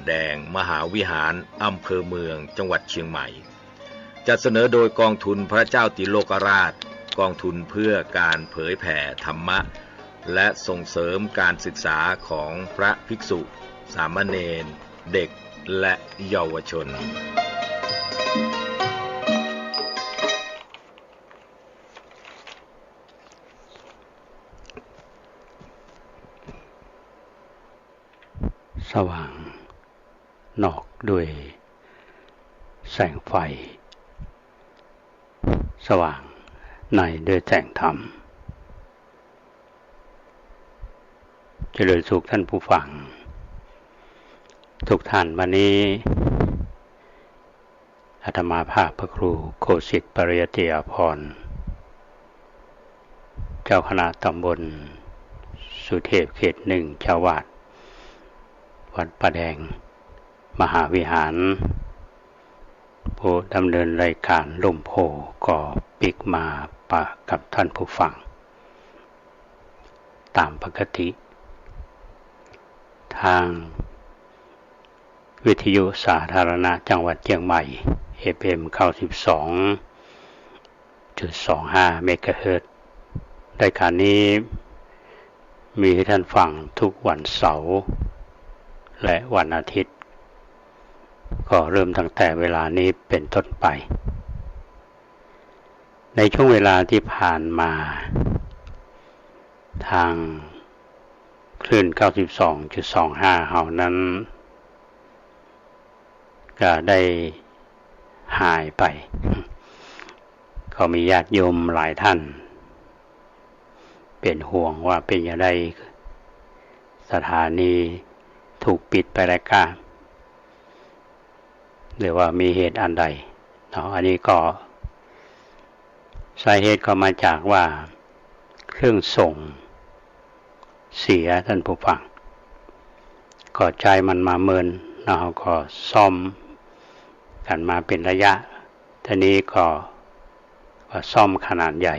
แดงมหาวิหารอำเภอเมืองจังหวัดเชียงใหม่จัดเสนอโดยกองทุนพระเจ้าติโลกราชกองทุนเพื่อการเผยแผ่ธรรมะและส่งเสริมการศึกษาของพระภิกษุสามเณรเด็กและเยาวชนสว่างนอกด้วยแสงไฟสว่างในด้วยแสงธรรมเจริญสุขท่านผู้ฟังทุกท่านวันนี้อาตมาภาพพระครูโคสิทธิ์ปริยติอาภรณ์เจ้าคณะตำบลสุเทพเขตหนึ่งเจ้าวาดวัดป่าแดงมหาวิหารผู้ดำเนินรายการลมโพก็ปิกมาปะกับท่านผู้ฟังตามปกติทางวิทยุสาธารณะจังหวัดเชียงใหม่ FM 92.25 เมกะเฮิรตซ์รายการนี้มีให้ท่านฟังทุกวันเสาร์และวันอาทิตย์ก็เริ่มตั้งแต่เวลานี้เป็นต้นไปในช่วงเวลาที่ผ่านมาทางคลื่น 92.25 เฮานั้นก็ได้หายไปก็มีญาติโยมหลายท่านเป็นห่วงว่าเป็นอย่างไรสถานีถูกปิดไปแล้วก็หรือว่ามีเหตุอันใดเนาะอันนี้ก็สาเหตุก็มาจากว่าเครื่องส่งเสียท่านผู้ฟังก็ใจมันมาเมินเราก็ซ่อมกันมาเป็นระยะทีนี้ก็ซ่อมขนาดใหญ่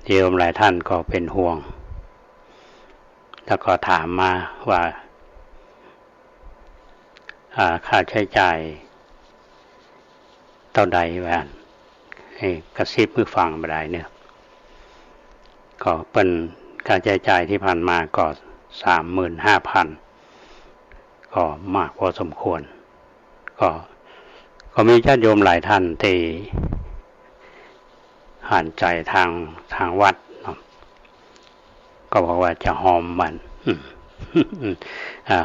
โยมหลายท่านก็เป็นห่วงแล้วก็ถามมาว่าค่าใช้จ่ายเท่าใดแหวนกระซิบมือฟังไปได้เนี่ยก็เป็นค่าใช้จ่ายที่ผ่านมาก็ 35,000 ก็มากพอสมควรก็มีญาติโยมหลายท่านที่หันใจทางวัดก็บอกว่าจะหอมมัน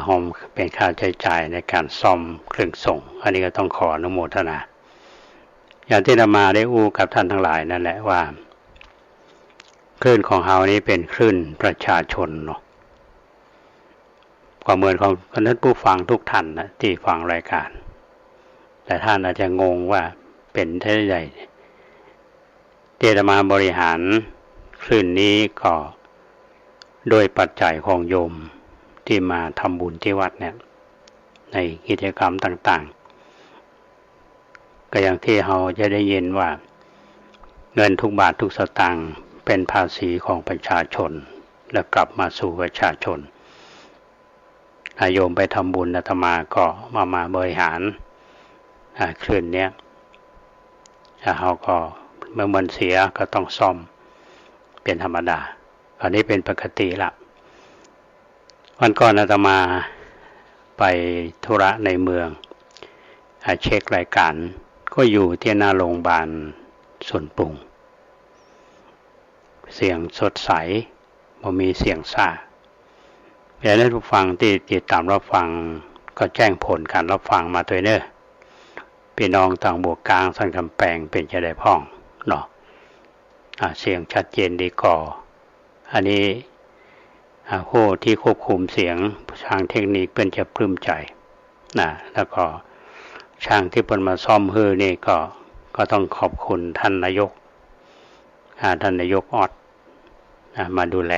หอมเป็นค่าใช้จ่ายในการซ่อมเครื่องส่งอันนี้ก็ต้องขออนุโมทนาอย่างที่อาตมาได้อู้กับท่านทั้งหลายนั่นแหละว่าคลื่นของเฮานี้เป็นคลื่นประชาชนเนาะก็เหมือนของท่านผู้ฟังทุกท่านนะที่ฟังรายการแต่ท่านอาจจะงงว่าเป็นเท่าใดที่อาตมาบริหารคลื่นนี้ก็โดยปัจจัยของโยมที่มาทำบุญที่วัดเนี่ยในกิจกรรมต่างๆก็อย่างที่เราจะได้ยินว่าเงินทุกบาททุกสตางค์เป็นภาษีของประชาชนและกลับมาสู่ประชาชนโยมไปทำบุญอาตมาก็มาบริหารคลื่นเนี้ยเราก็เมื่อมันเสียก็ต้องซ่อมเป็นธรรมดาอันนี้เป็นปกติละวันก่อนอาตมาไปธุระในเมืองเช็ครายการก็อยู่ที่หน้าโรงพยาบาลสวนปรุงเสียงสดใสบ่มีเสียงซ่าแต่ท่านผู้ฟังที่ติดตามรับฟังก็แจ้งผลการรับฟังมาตัวเน้อพี่น้องต่างบวกกลางสังกำแพงเป็นจะได้พ้องเนาะเสียงชัดเจนดีก่ออันนี้ผู้ที่ควบคุมเสียงทางเทคนิคเป็นจะปลื้มใจนะแล้วก็ช่างที่เพิ่นมาซ่อมฮือนี่ก็ต้องขอบคุณท่านนายกออดมาดูแล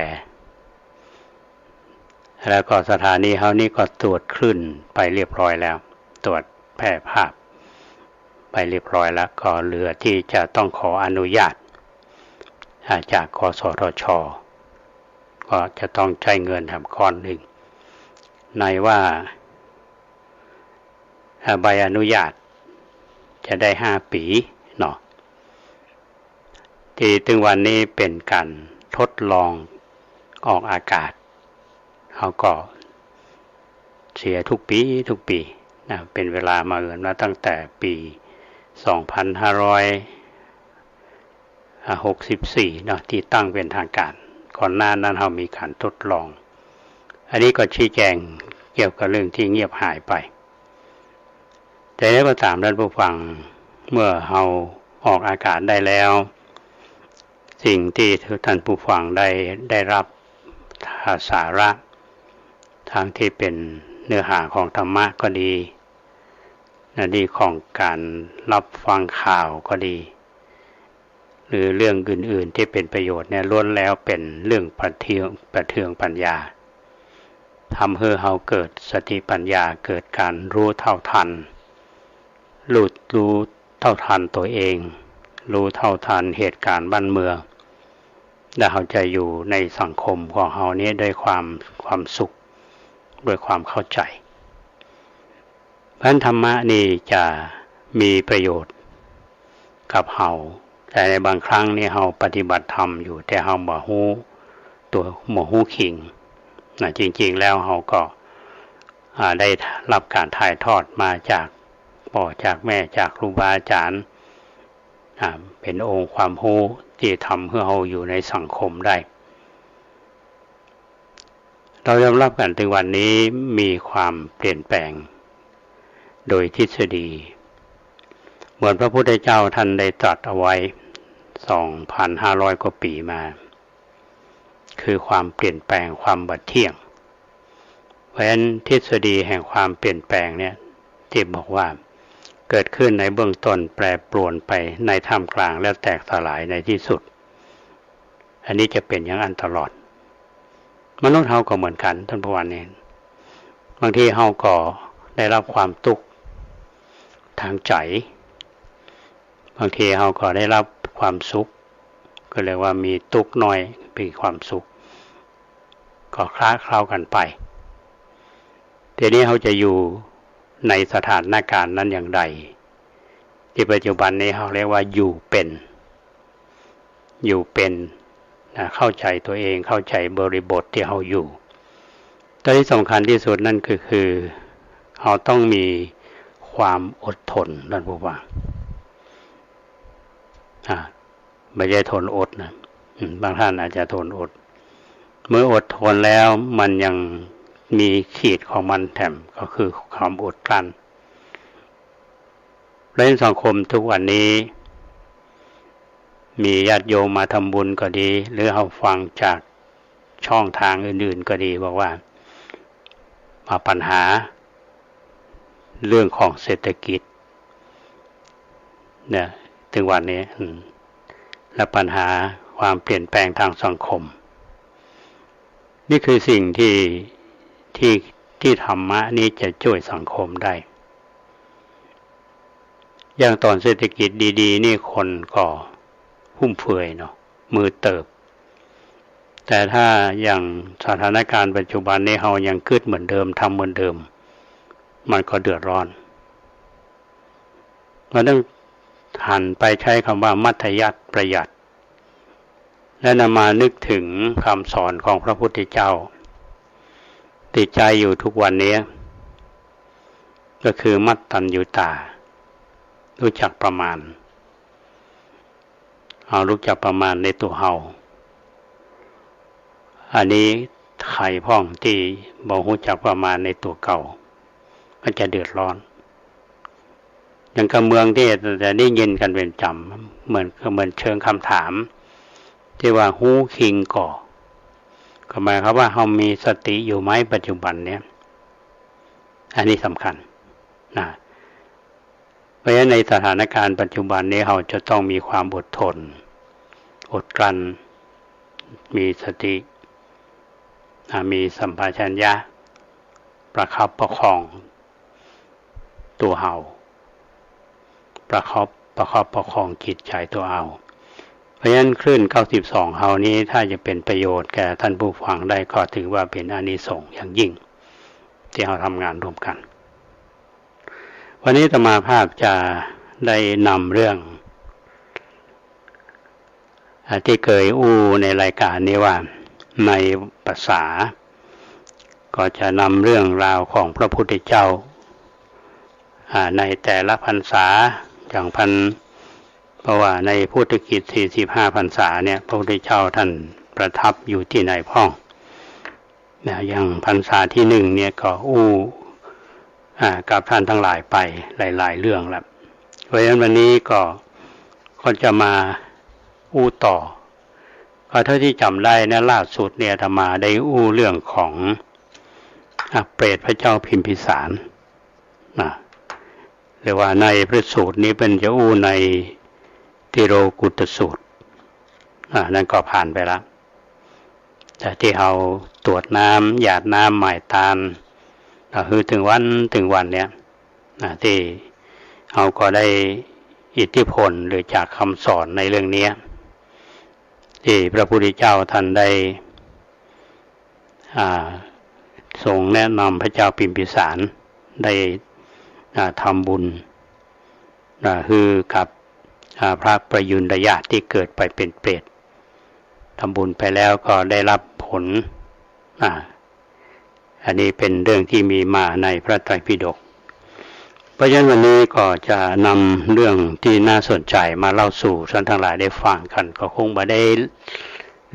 แล้วก็สถานีเฮานี่ก็ตรวจคลื่นไปเรียบร้อยแล้วตรวจแพร่ภาพไปเรียบร้อยแล้วก็เหลือที่จะต้องขออนุญาตจากกสทช.ก็จะต้องใช้เงินทำก้อนหนึ่ง ในว่าใบอนุญาตจะได้5 ปีเนาะที่ถึงวันนี้เป็นการทดลองออกอากาศเขาก็เสียทุกปีนะเป็นเวลามาตั้งแต่ปี2564เนาะที่ตั้งเป็นทางการก่อนหน้านั้นเรามีการทดลองอันนี้ก็ชี้แจงเกี่ยวกับเรื่องที่เงียบหายไปแต่แล้วก็ตามท่านผู้ฟังเมื่อเราออกอากาศได้แล้วสิ่งที่ท่านผู้ฟังได้รับสาระทางที่เป็นเนื้อหาของธรรมะก็ดีดีของการรับฟังข่าวก็ดีหรือเรื่องอื่นๆที่เป็นประโยชน์เนี่ยล้วนแล้วเป็นเรื่องประเทืองปัญญาทำให้เราเกิดสติปัญญาเกิดการรู้เท่าทันรู้เท่าทันตัวเองรู้เท่าทันเหตุการณ์บ้านเมืองและเราจะอยู่ในสังคมของเรานี้ด้วยความสุขด้วยความเข้าใจเพราะธรรมะนี่จะมีประโยชน์กับเราแต่ในบางครั้งนี่เราปฏิบัติธรรมอยู่แต่เราบ่ฮู้ขิงนะจริงๆแล้วเราก็ได้รับการถ่ายทอดมาจากพ่อจากแม่จากครูบาอาจารย์เป็นองค์ความรู้ที่ทำให้เราอยู่ในสังคมได้เรายอมรับกันถึงวันนี้มีความเปลี่ยนแปลงโดยทฤษฎีเหมือนพระพุทธเจ้าท่านได้ตรัสเอาไว้ 2,500 กว่าปีมาคือความเปลี่ยนแปลงความบัดเที่ยงเพราะฉะนั้นทฤษฎีแห่งความเปลี่ยนแปลงเนี่ยที่บอกว่าเกิดขึ้นในเบื้องต้นแปรปรวนไปในท่ามกลางแล้วแตกสลายในที่สุดอันนี้จะเป็นอย่างนั้นตลอดมนุษย์เฮาก็เหมือนกันท่านผู้ฟังเนี่ยบางทีเฮาก็ได้รับความทุกข์ทางใจบางทีเฮาก็ได้รับความสุขก็เรียกว่ามีทุกข์น้อยเป็นความสุขก็คล้าคล้ากันไปทีนี้เฮาจะอยู่ในสถานการณ์นั้นอย่างไรที่ปัจจุบันนี้เขาเรียกว่าอยู่เป็นเข้าใจตัวเองเข้าใจบริบทที่เขาอยู่ตัวที่สำคัญที่สุดนั่นคือเขาต้องมีความอดทนท่านผู้ฟังไม่ใช่ทนอดนะบางท่านอาจจะทนอดเมื่ออดทนแล้วมันยังมีขีดของมันแถมก็คือความอดกลั้นในสังคมทุกวันนี้มีญาติโยมมาทำบุญก็ดีหรือเราฟังจากช่องทางอื่นๆก็ดีบอกว่ามาปัญหาเรื่องของเศรษฐกิจเนี่ยถึงวันนี้และปัญหาความเปลี่ยนแปลงทางสังคมนี่คือสิ่งที่ธรรมะนี้จะช่วยสังคมได้อย่างตอนเศรษฐกิจดีๆนี่คนก็ฟุ่มเฟือยเนาะมือเติบแต่ถ้าอย่างสถานการณ์ปัจจุบันนี้เรายังคิดเหมือนเดิมทำเหมือนเดิมมันก็เดือดร้อนเราต้องหันไปใช้คำว่ามัธยัสถ์ประหยัดและนำมานึกถึงคำสอนของพระพุทธเจ้าติดใจอยู่ทุกวันนี้ก็คือมัตตัญญูตารู้จักประมาณรู้จักประมาณในตัวเฮาอันนี้ใครพ้องที่บ่รู้จักประมาณในตัวเก่ามันจะเดือดร้อนอย่างกับเมืองที่จะได้ยินกันเป็นจำเหมือนเชิงคำถามที่ว่าฮู้คิงก่อก็หมายความว่าเรามีสติอยู่ไหมปัจจุบันเนี้ยอันนี้สำคัญนะเพราะฉะนั้นในสถานการณ์ปัจจุบันนี้เราจะต้องมีความอดทนอดกลั้นมีสติมีสัมปชัญญะประคับประคองตัวเราประคับประคองจิตใจตัวเราเพราะฉะนั้นคลื่น92เฮานี้ถ้าจะเป็นประโยชน์แก่ท่านผู้ฟังได้ก็ถือว่าเป็นอานิสงส์อย่างยิ่ง ที่เราทำงานร่วมกันวันนี้อาตมาภาพจะได้นำเรื่องที่เคยในรายการนี้ว่าในภาษาก็จะนำเรื่องราวของพระพุทธเจ้าในแต่ละพรรษาอย่างเพราะว่าในพุทธกิจ45พรรษาเนี่ยพระพุทธเจ้าท่านประทับอยู่ที่ไหนพ้องอย่างพรรษาที่1เนี่ยก็กับท่านทั้งหลายไปหลายๆเรื่องแล้วเพราะฉะนั้นวันนี้ก็จะมาต่อก็เท่าที่จำได้นะล่าสุดเนี่ยอาตมาได้เรื่องของเปรตพระเจ้าพิมพิสารเรียกว่าในพระสูตรนี้เป็นจะในติโรกุตสูตรนั่นก็ผ่านไปแล้วแต่ที่เราตรวจน้ำหยาดน้ำหมายตาลคือถึงวันเนี่ยที่เราก็ได้อิทธิพลหรือจากคำสอนในเรื่องนี้ที่พระพุทธเจ้าท่านได้ทรงแนะนำพระเจ้าพิมพิสารได้ทำบุญคือกับพระประยุรญาติที่เกิดไปเป็นเปรตทำบุญไปแล้วก็ได้รับผลอันนี้เป็นเรื่องที่มีมาในพระไตรปิฎกเพราะฉะนั้นวันนี้ก็จะนำเรื่องที่น่าสนใจมาเล่าสู่ท่านทั้งหลายได้ฟังกันก็คงไม่ได้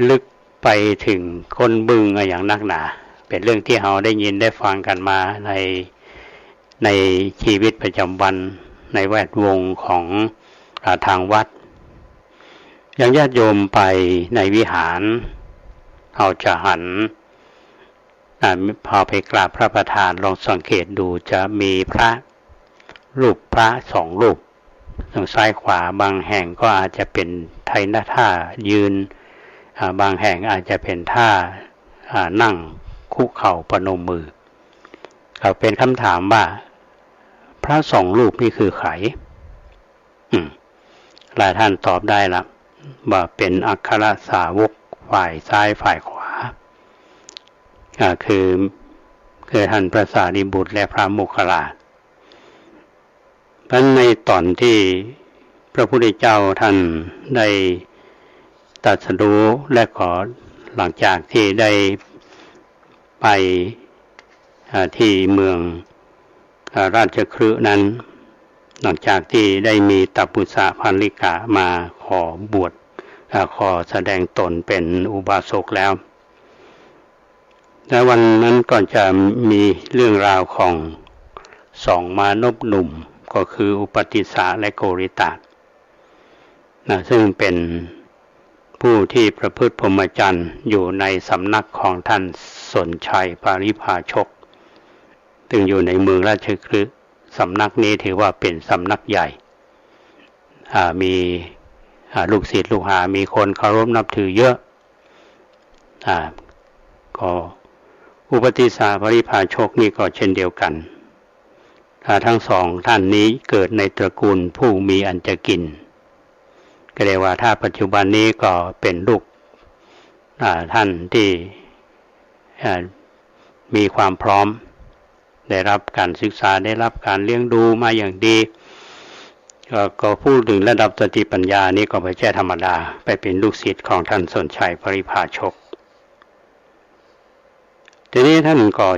ลึกไปถึงคนบึงอย่างนักหนาเป็นเรื่องที่เราได้ยินได้ฟังกันมาในชีวิตประจำวันในแวดวงของทางวัดอย่างญาติโยมไปในวิหารเราจะหันพอไปกราบพระประธานลองสังเกตดูจะมีรูปพระ2รูปทางซ้ายขวาบางแห่งก็อาจจะเป็นไทยท่ายืนบางแห่งอาจจะเป็นท่านั่งคุกเข่าประนมมือเป็นคำถามว่าพระ2รูปนี่คือใครหลายท่านตอบได้ละว่าเป็นอัครสาวกฝ่ายซ้ายฝ่ายขวาคือท่านพระสารีบุตรและพระโมคคัลลาเพราะในตอนที่พระพุทธเจ้าท่านได้ตรัสรู้และขอหลังจากที่ได้ไปที่เมืองราชคฤห์นั้นหลังจากที่ได้มีตัพพุสะพันลิกะมาขอบวชขอแสดงตนเป็นอุบาสกแล้วและวันนั้นก็จะมีเรื่องราวของ2มานพหนุ่มก็คืออุปติสสะและโกริตะซึ่งเป็นผู้ที่ประพฤติพรหมจรรย์อยู่ในสำนักของท่านสนชัยปาริภาชกซึ่งอยู่ในเมืองราชคฤห์สำนักนี้ถือว่าเป็นสำนักใหญ่มีลูกศิษย์ลูกหามีคนเคารพนับถือเยอะก็อุปติสสะปาริภาชกนี่ก็เช่นเดียวกันทั้งสองท่านนี้เกิดในตระกูลผู้มีอันจะกินก็เรียกว่าถ้าปัจจุบันนี้ก็เป็นลูกท่านที่มีความพร้อมได้รับการศึกษาได้รับการเลี้ยงดูมาอย่างดีก็พูดถึงระดับสติปัญญานี้ก็ไม่ใช่ธรรมดาไปเป็นลูกศิษย์ของท่านสนชัยปริภาชกทีนี้ท่านก็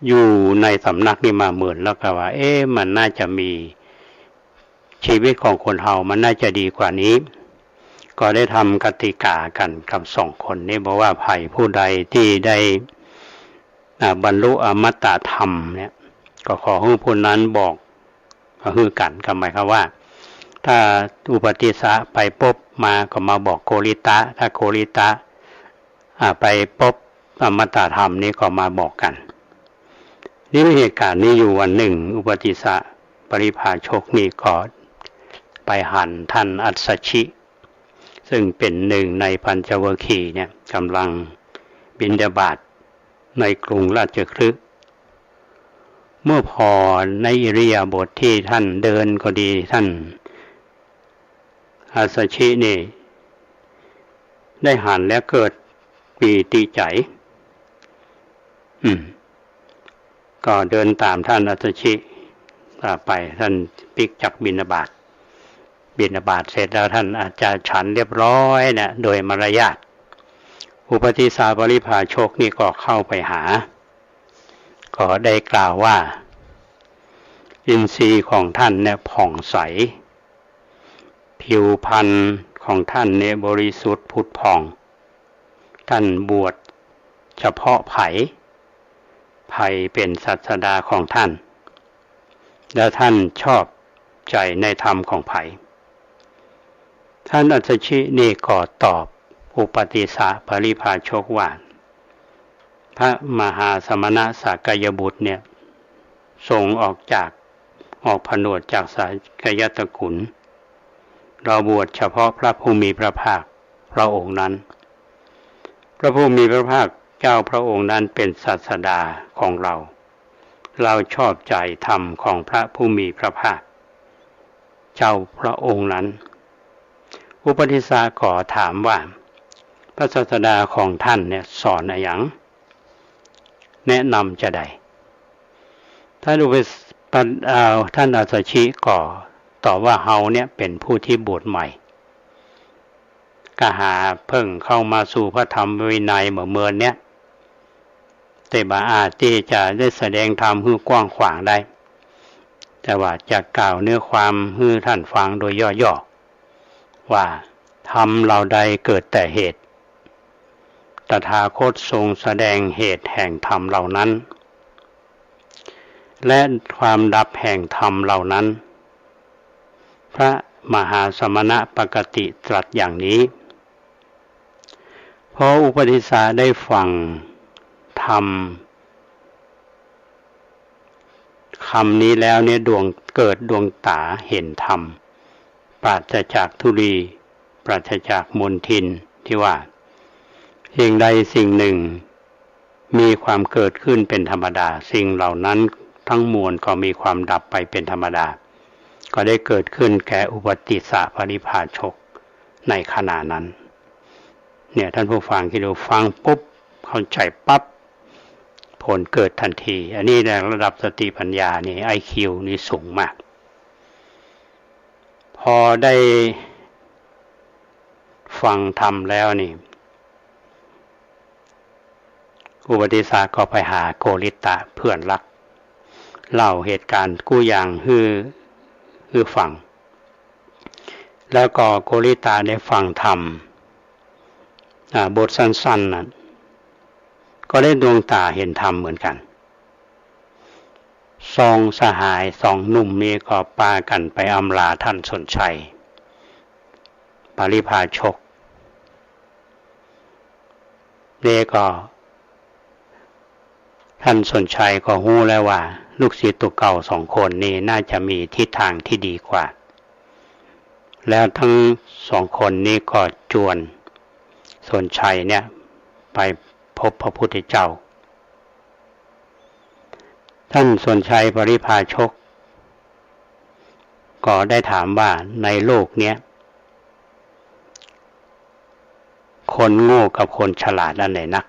อยู่ในสำนักนี้มาเหมือนแล้วก็ว่ามันน่าจะมีชีวิตของคนเฮามันน่าจะดีกว่านี้ก็ได้ทำกติกากันกับ2คนนี้บอกว่าใครผู้ใดที่ได้บรรลุอมตะธรรมเนี่ยก็ขอให้ผู้นั้นบอกก็คือกันก็หมายความว่าถ้าอุปติสสะไปพบมาก็มาบอกโกริตะถ้าโกริตะไปพบอมตะธรรมนี่ก็มาบอกกันนี่เหตุการณ์นี้อยู่วันหนึ่งอุปติสสะปริภาชกนี่ก็ไปหันท่านอัสสชิซึ่งเป็นหนึ่งในปัญจวัคคีย์เนี่ยกำลังบิณฑบาตในกรุงราชคฤห์เมื่อพอในอิริยาบถที่ท่านเดินก็ดีท่านอัสสชินี่ได้หันแล้วเกิดปีติใจ ก็เดินตามท่านอัตชิไปท่านปิกจักบิณฑบาตเสร็จแล้วท่านอาจารย์ฉันเรียบร้อยนะโดยมารยาทอุปติสสะปริภาชกนี่ก็เข้าไปหาก็ได้กล่าวว่าอินทรีย์ของท่านเนี่ยผ่องใสผิวพรรณของท่านเนี่ยบริสุทธิ์ผุดผ่องท่านบวชเฉพาะไผ่เป็นศาสดาของท่านและท่านชอบใจในธรรมของไผ่ท่านอัศชินี่ก็ตอบอุปติสสะปริภาชกว่าพระมหาสมณะสักยบุตรเนี่ยทรงออกผนวดจากสากยตระกูลเราบวชเฉพาะพระผู้มีพระภาคพระองค์นั้นพระผู้มีพระภาคเจ้าพระองค์นั้นเป็นศาสดาของเราชอบใจธรรมของพระผู้มีพระภาคเจ้าพระองค์นั้นอุปติสสะขอถามว่าพระศาสดาของท่านเนี่ยสอนอะไรอย่างแนะนำจะใดท่านอัสสชิก็ตอบว่าเฮาเนี่ยเป็นผู้ที่บวชใหม่ก็หาเพิ่งเข้ามาสู่พระธรรมวินัยเมื่อเนี่ยแต่บาอาจที่จะได้แสดงธรรมให้กว้างขวางได้แต่ว่าจะกล่าวเนื้อความให้ท่านฟังโดยย่อๆว่าธรรมเราใดเกิดแต่เหตุตถาคตทรงแสดงเหตุแห่งธรรมเหล่านั้นและความดับแห่งธรรมเหล่านั้นพระมหาสมณะปกติตรัสอย่างนี้พออุปติสสะได้ฟังธรรมคำนี้แล้วเนี่ยเกิดดวงตาเห็นธรรมปราศจากทุลีปราศจากมลทินที่ว่าสิ่งใดสิ่งหนึ่งมีความเกิดขึ้นเป็นธรรมดาสิ่งเหล่านั้นทั้งมวลก็มีความดับไปเป็นธรรมดาก็ได้เกิดขึ้นแก่อุปติสสะปริภาชกในขณะนั้นเนี่ยท่านผู้ฟังที่ดูฟังปุ๊บเข้าใจปั๊บผลเกิดทันทีอันนี้ในระดับสติปัญญานี่ IQ นี่สูงมากพอได้ฟังธรรมแล้วนี่อุปติสสะก็ไปหาโกริตะเพื่อนรักเล่าเหตุการณ์กู้อย่างฮือฟังแล้วก็โกริตะได้ฟังธรรมบทสั้นๆนั้นก็ได้ดวงตาเห็นธรรมเหมือนกันสองสหายสองหนุ่มนี้ก็พากันไปอำลาท่านสนชัยปริภาชกนี่ก็ท่านสนชัยก็ฮู้แล้วว่าลูกศิษย์ตัวเก่าสองคนนี้น่าจะมีทิศทางที่ดีกว่าแล้วทั้งสองคนนี้ก็จวนสนชัยเนี่ยไปพบพระพุทธเจ้าท่านสนชัยปริภาชกก็ได้ถามว่าในโลกเนี้ยคนโง่กับคนฉลาดอันไหนนัก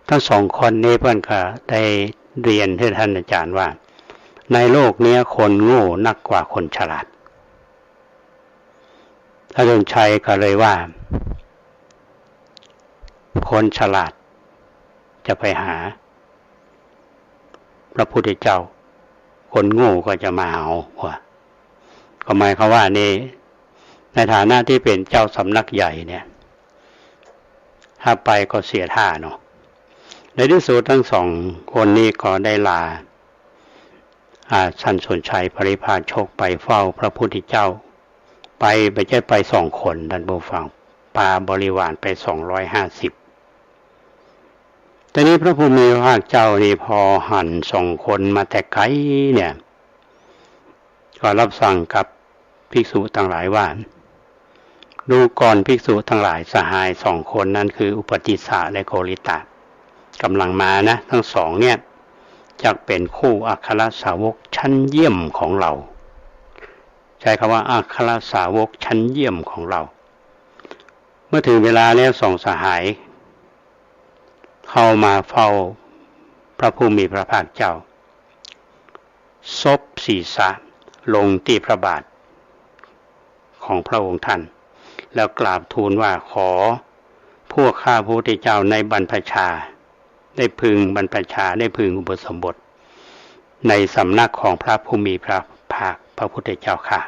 ทั้งสองคนนี้เพื่อนก็ได้เรียนให้ท่านอาจารย์ว่าในโลกนี้คนโง่นักกว่าคนฉลาดท่านสนชัยก็เลยว่าคนฉลาดจะไปหาพระพุทธเจ้าคนโง่ก็จะมาเอาว่าก็หมายความว่านี่ในฐานะที่เป็นเจ้าสำนักใหญ่เนี่ยถ้าไปก็เสียท่าเนาะในที่สุดทั้งสองคนนี้ก็ได้ลาท่านสนชัยปริภาชกไปเฝ้าพระพุทธเจ้าไม่ใช่ไปสองคนท่านผู้ฟังปาบริวารไป250ตอนนี้พระผู้มีพระภาคเจ้านี่พอหันสองคนมาแต่ไกลเนี่ยก็รับสั่งกับภิกษุทั้งหลายว่าดูก่อนภิกษุทั้งหลายสหายสองคนนั้นคืออุปติสสะและโกริตะกำลังมานะทั้งสองเนี่ยจะเป็นคู่อัครสาวกชั้นเยี่ยมของเราใช้คำว่าอัครสาวกชั้นเยี่ยมของเราเมื่อถึงเวลาแล้วสองสหายเข้ามาเฝ้า พระผู้มีพระภาคเจ้าซบศีรษะลงที่พระบาทของพระองค์ท่านแล้วกราบทูลว่าขอพวกข้าพระพุทธเจ้าในบรรพชาได้พึงบรรพชาได้พึงอุปสมบทในสำนักของพระผู้มีพระภาคพระพุทธเจ้าค่ะ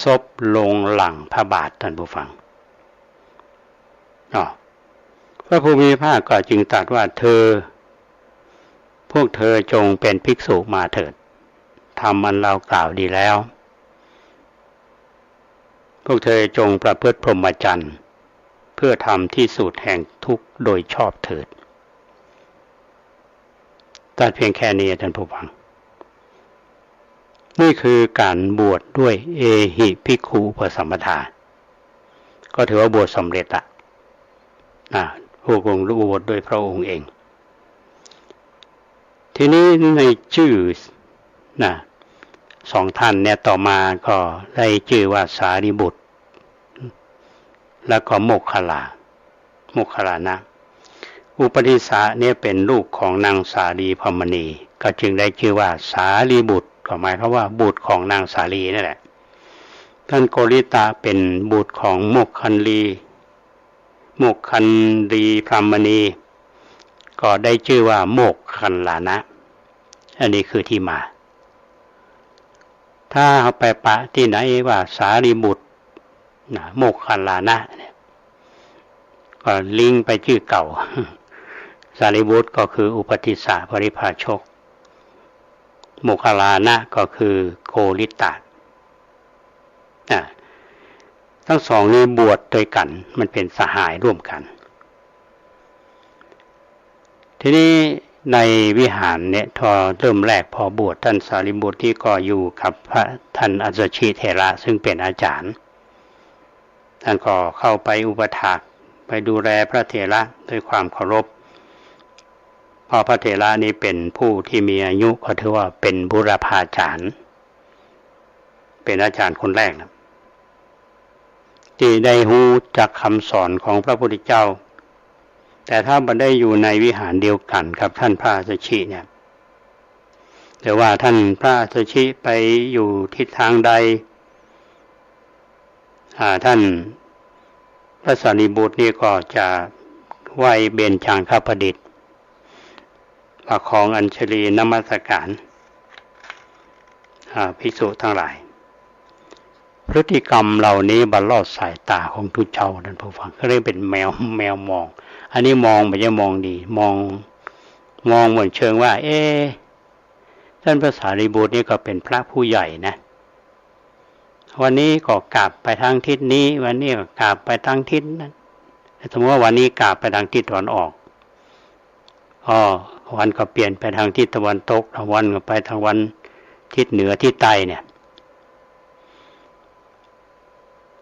ซบลงหลังพระบาทท่านผู้ฟังพระผู้มีพระภาคก็จึงตรัสว่าพวกเธอจงเป็นภิกษุมาเถิดธรรมอันเรากล่าวดีแล้วพวกเธอจงประพฤติพรหมจรรย์เพื่อทำที่สุดแห่งทุกข์โดยชอบเถิดตัดเพียงแค่นี้ท่านผู้ฟังนี่คือการบวชด้วยเอหิภิกขุอุปสัมปทาก็ถือว่าบวชสำเร็จละพระองค์บวชด้วยพระองค์เองทีนี้ในชื่อสองท่านเนี่ยต่อมาก็ได้ชื่อว่าสารีบุตรแล้วก็โมคคัลลานะอุปติสสะเนี่ยเป็นลูกของนางสาลีพรหมณีก็จึงได้ชื่อว่าสารีบุตรก็หมายความว่าบุตรของนางสาลีนั่นแหละท่านโกริตะเป็นบุตรของโมคคัลลีพรหมณีก็ได้ชื่อว่าโมคคัลลานะอันนี้คือที่มาถ้าเอาไปปะที่ไหนว่าสารีบุตรโมคคัลลานะเนี่ยก็ลิงก์ไปชื่อเก่าสารีบุตรก็คืออุปติสสะปริภาชกโมคคัลลานะก็คือโกริตะทั้งสองนี้บวชด้วยกันมันเป็นสหายร่วมกันทีนี้ในวิหารเนี่ยเริ่มแรกพอบวชท่านสารีบุตรที่ก็อยู่กับพระท่านอัสสชิเถระซึ่งเป็นอาจารย์ท่านก็เข้าไปอุปถากไปดูแลพระเถระด้วยความเคารพพอพระเถระนี้เป็นผู้ที่มีอายุก็ถือว่าเป็นบุรพาจารย์เป็นอาจารย์คนแรกนะที่ได้รู้จักคำสอนของพระพุทธเจ้าแต่ถ้าไม่ได้อยู่ในวิหารเดียวกันกับท่านพระอัสสชิเนี่ยแต่ว่าท่านพระอัสสชิไปอยู่ทิศทางใดท่านพระสารีบุตรนี่ก็จะไหว้เบญจางคประดิษฐ์ประคองอัญชลีนมัสการภิกษุทั้งหลายพฤติกรรมเหล่านี้บัลลอดสายตาของทุกเจ้าท่านผู้ฟังก็เรียกเป็นแมวมองอันนี้มองไม่ใช่มองดีมองเหมือนเชิงว่าท่านพระสารีบุตรนี่ก็เป็นพระผู้ใหญ่นะวันนี้ก็กราบไปทางทิศนี้วันนี้ก็กราบไปทางทิศนั้นสมมติว่าวันนี้กราบไปทางทิศตะวันออกวันก็เปลี่ยนไปทางทิศตะวันตกวันก็ไปทางวันทิศเหนือทิศใต้เนี่ย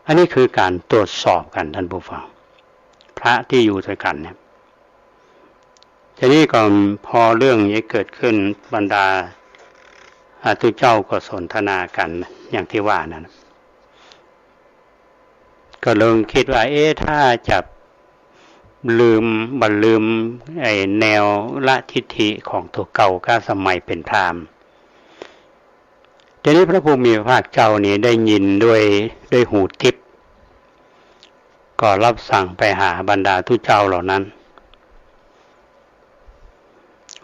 อันนี้คือการตรวจสอบกันท่านผู้ฟังพระที่อยู่ด้วยกันเนี่ยทีนี้ก็พอเรื่องนี้เกิดขึ้นบรรดาทุกเจ้าก็สนทนากันอย่างที่ว่านั่นก็เริ่มคิดว่าถ้าจะลืมแนวละทิฏฐิของตัวเก่าก็สมัยเป็นพราหมณ์ทีนี้พระผู้มีพระภาคเจ้านี่ได้ยินด้วยหูทิพย์ก็รับสั่งไปหาบรรดาทุกเจ้าเหล่านั้น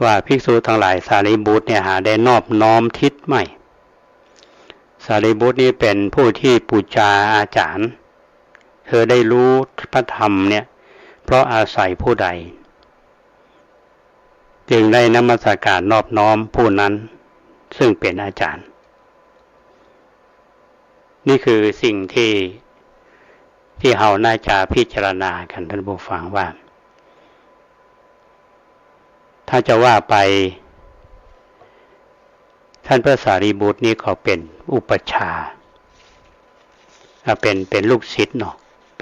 ว่าภิกษุทั้งหลายสารีบุตรเนี่ยหาได้นอบน้อมทิศไม่สารีบุตรนี่เป็นผู้ที่ปูชาอาจารย์เธอได้รู้พระธรรมเนี่ยเพราะอาศัยผู้ใดจึงได้นมัสการนอบน้อมผู้นั้นซึ่งเป็นอาจารย์นี่คือสิ่งที่เราน่าจะพิจารณากันท่านผู้ฟังว่าถ้าจะว่าไปท่านพระสารีบุตรนี่เขาเป็นอุปัชฌาย์เป็นลูกศิษย์เนาะเ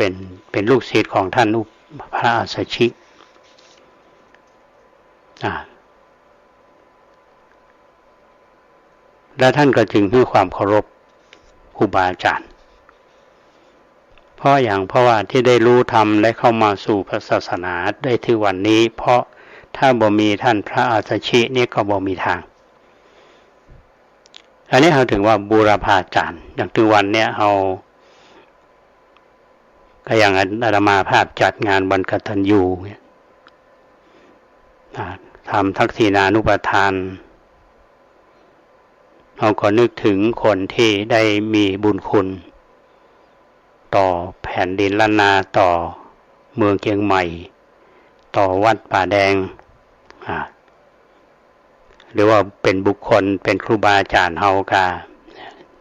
ป็นลูกศิษย์ของท่านพระอัสสชิและท่านก็จึงให้ความเคารพครูบาอาจารย์ เพราะว่าที่ได้รู้ธรรมและเข้ามาสู่พระศาสนาได้ถึงวันนี้เพราะถ้าบ่มีท่านพระอาสชินี่ก็บ่มีทางอันนี้เราถึงว่าบูรพาจารย์อย่างถึงวันเนี้ยเราก็อย่างอาตมาภาพจัดงานวันกตัญญูเนี่ยทำทักษิณานุปทานเราก็นึกถึงคนที่ได้มีบุญคุณต่อแผ่นดินล้านนาต่อเมืองเชียงใหม่ต่อวัดป่าแดงหรือว่าเป็นบุคคลเป็นครูบาอาจารย์เฮากา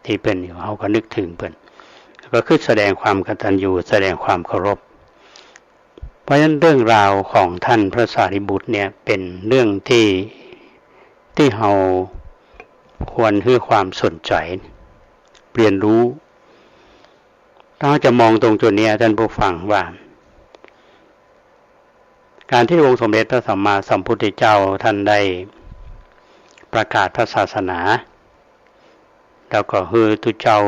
ที่เป็นอยู่เฮาก็นึกถึงเพิ่นก็คือแสดงความกตัญญูแสดงความเคารพเพราะฉะนั้นเรื่องราวของท่านพระสารีบุตรเนี่ยเป็นเรื่องที่เฮาควรให้ความสนใจเรียนรู้ถ้าจะมองตรงจุดนี้ท่านผู้ฟังว่าการที่องค์สมเด็จพระสัมมาสัมพุทธเจ้าท่านได้ประกาศพระศาสนาแล้วก็คือตุเจ้า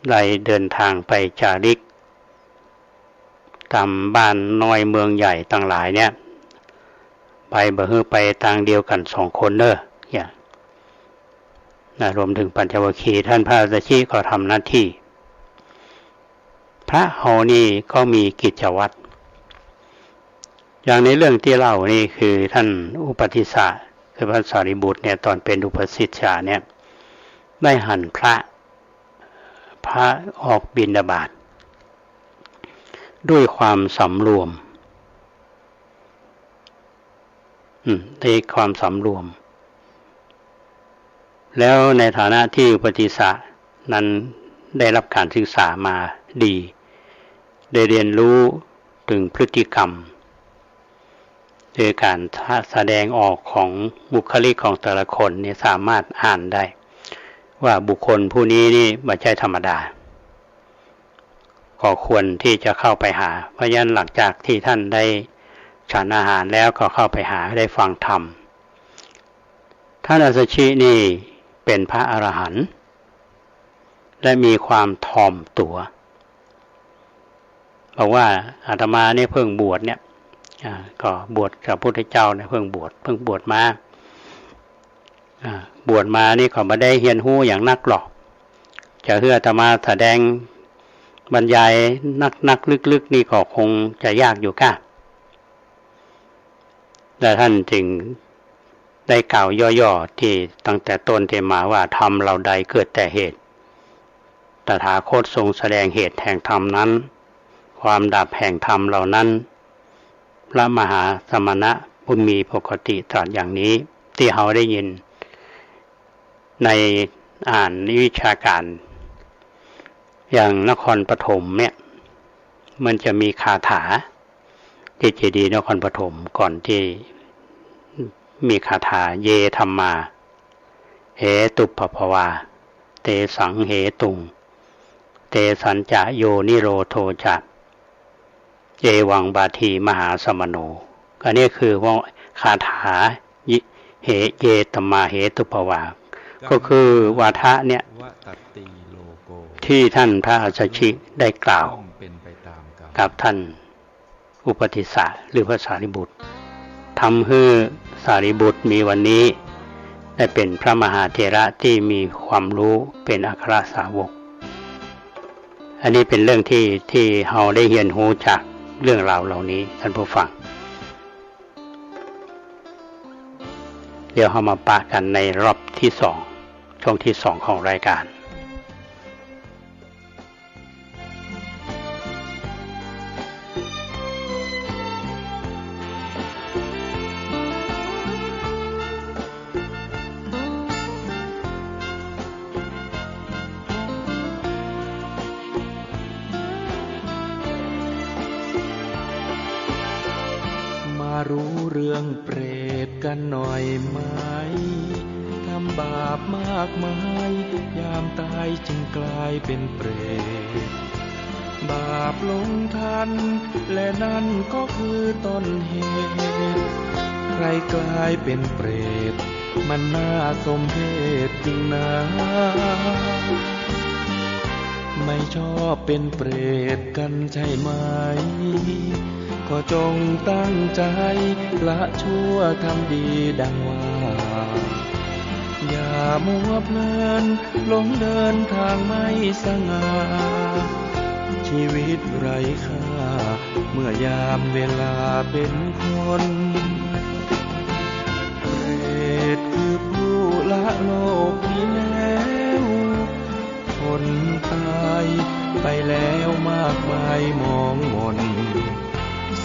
ได้เดินทางไปจาริกตามบ้านน้อยเมืองใหญ่ต่างหลายเนี่ยไปบ่ฮือไปทางเดียวกัน2คนอย่างรวมถึงปัญจวัคคีย์ท่านพระอาสชิก็ทำหน้าที่พระเฮานี่ก็มีกิจวัตรอย่างในเรื่องที่เล่านี่คือท่านอุปติสสะคือพระสารีบุตรเนี่ยตอนเป็นอุปสิชฌาเนี่ยได้หั่นพระออกบิณฑบาตด้วยความสำรวมในความสำรวมแล้วในฐานะที่อุปติสสะนั้นได้รับการศึกษามาดีได้เรียนรู้ถึงพฤติกรรมโดยการแสดงออกของบุคลิกของแต่ละคนนี่สามารถอ่านได้ว่าบุคคลผู้นี้นี่ไม่ใช่ธรรมดาก็ควรที่จะเข้าไปหาเพราะฉะนั้นหลังจากที่ท่านได้ฉันอาหารแล้วก็เข้าไปหาได้ฟังธรรมท่านอาสชินี่เป็นพระอรหันต์และมีความถ่อมตัวบอกว่าอาตมาเนี่ยเพิ่งบวชเนี่ยก็บวชกับพระพุทธเจ้าเนี่ยเพิ่งบวชมาบวชมานี่ก็ไม่ได้เรียนรู้อย่างนักหรอกจะเพื่ออาตมาแสดงบรรยายนักลึกนี่ก็คงจะยากอยู่ค่ะแต่ท่านจึงได้กล่าวย่อๆที่ตั้งแต่ต้นที่มาว่าธรรมเราใดเกิดแต่เหตุตถาคตทรงแสดงเหตุแห่งธรรมนั้นความดับแห่งธรรมเหล่านั้นพระมหาสมณะผู้มีปกติตรัสอย่างนี้ที่เราได้ยินในอ่านวิชาการอย่างนครปฐมเนี่ยมันจะมีคาถาที่เจดีย์นครปฐมก่อนที่มีคาถาเยธัมมาเหตุปภวาเตสังเหตุงเตสัญจะโยนิโรโทจะเยวังบาทีมหาสมโนอันนี้คือว่าคาถาเหเยธัมมาเหตุปภวาก็คือวาทะเนี่ยที่ท่านพระอาสชิได้กล่าวกับท่านอุปติสสะหรือพระสารีบุตรทำให้สารีบุตรมีวันนี้ได้เป็นพระมหาเถระที่มีความรู้เป็นอัครสาวกอันนี้เป็นเรื่องที่เราได้เรียนรู้จากเรื่องราวเหล่านี้ท่านผู้ฟังเดี๋ยวเรามาปะกันในรอบที่2ช่วงที่2ของรายการรู้เรื่องเปรตกันหน่อยไหมทำบาปมากมายยามตายจึงกลายเป็นเปรตบาปลงทันและนั่นก็คือต้นเหตุใครกลายเป็นเปรตมันน่าสมเพชจริงนะ ไม่ชอบเป็นเปรตกันใช่ไหมก็จงตั้งใจละชั่วทำดีดังว่าอย่ามัวเพลินหลงเดินทางไม่สง่าชีวิตไร้ค่าเมื่อยามเวลาเป็นคนเปรตคือผู้ละโลกนี้แล้วคนตายไปแล้วมากมายมองมน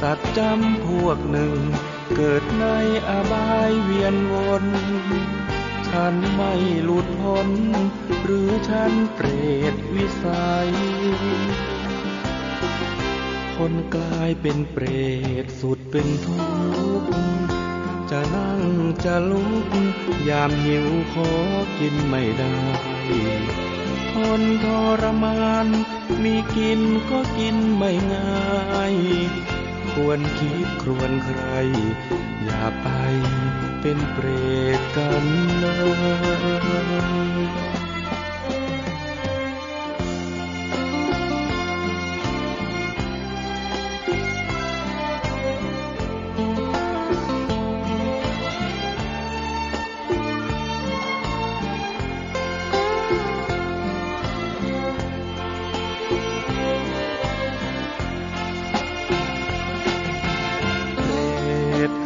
สัตว์จำพวกหนึ่งเกิดในอบายเวียนวนฉันไม่หลุดพ้นหรือฉันเปรตวิสัยคนกลายเป็นเปรตสุดเป็นทุกข์จะนั่งจะลุกยามหิวขอกินไม่ได้ทนทรมานมีกินก็กินไม่ง่ายควรคิดครวญใครอย่าไปเป็นเปรตกันเลย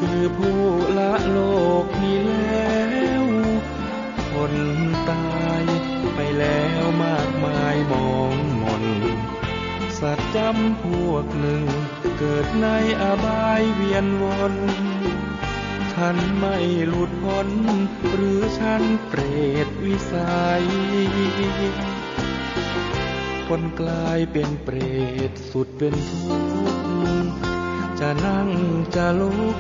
คือผู้ละโลกนี้แล้วคนตายไปแล้วมากมายมองมนสัตว์จำพวกหนึ่งเกิดในอบายเวียนวนฉันไม่หลุดพ้นหรือฉันเปรตวิสัยคนกลายเป็นเปรตสุดเป็นทุกข์จะนั่งจะลุก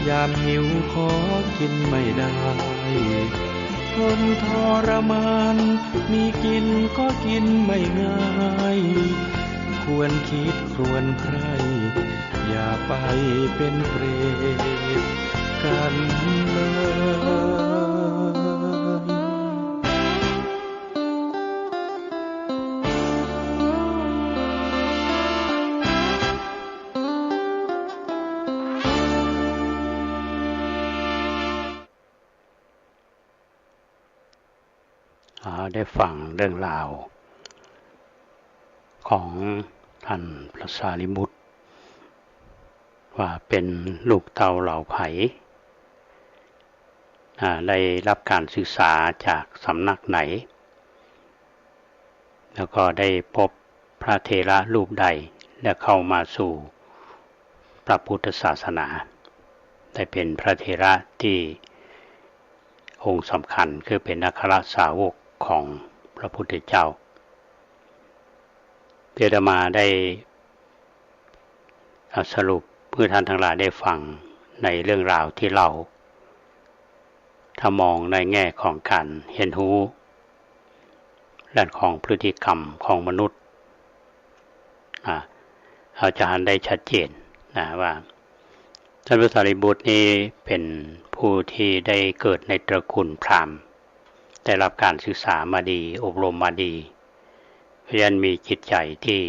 ยามหิวขอกินไม่ได้ทนทรมานมีกินก็กินไม่ง่ายควรคิดครวญใครอย่าไปเป็นเปรตกันเลยได้ฟังเรื่องราวของท่านพระสารีบุตรว่าเป็นลูกเต่าเหล่าไผ่ได้รับการศึกษาจากสำนักไหนแล้วก็ได้พบพระเถระรูปใดและเข้ามาสู่พระพุทธศาสนาได้เป็นพระเถระที่องค์สำคัญคือเป็นอัครสาวกของพระพุทธเจ้าอาตมาได้สรุปเพื่อท่านทั้งหลายได้ฟังในเรื่องราวที่เล่าถ้ามองในแง่ของการเห็นรู้ด้านของพฤติกรรมของมนุษย์เราจะเห็นได้ชัดเจนว่าท่านพระสารีบุตรนี้เป็นผู้ที่ได้เกิดในตระกูลพราหมณ์ได้รับการศึกษามาดีอบรมมาดีเพราะฉะนั้นมีจิตใจที่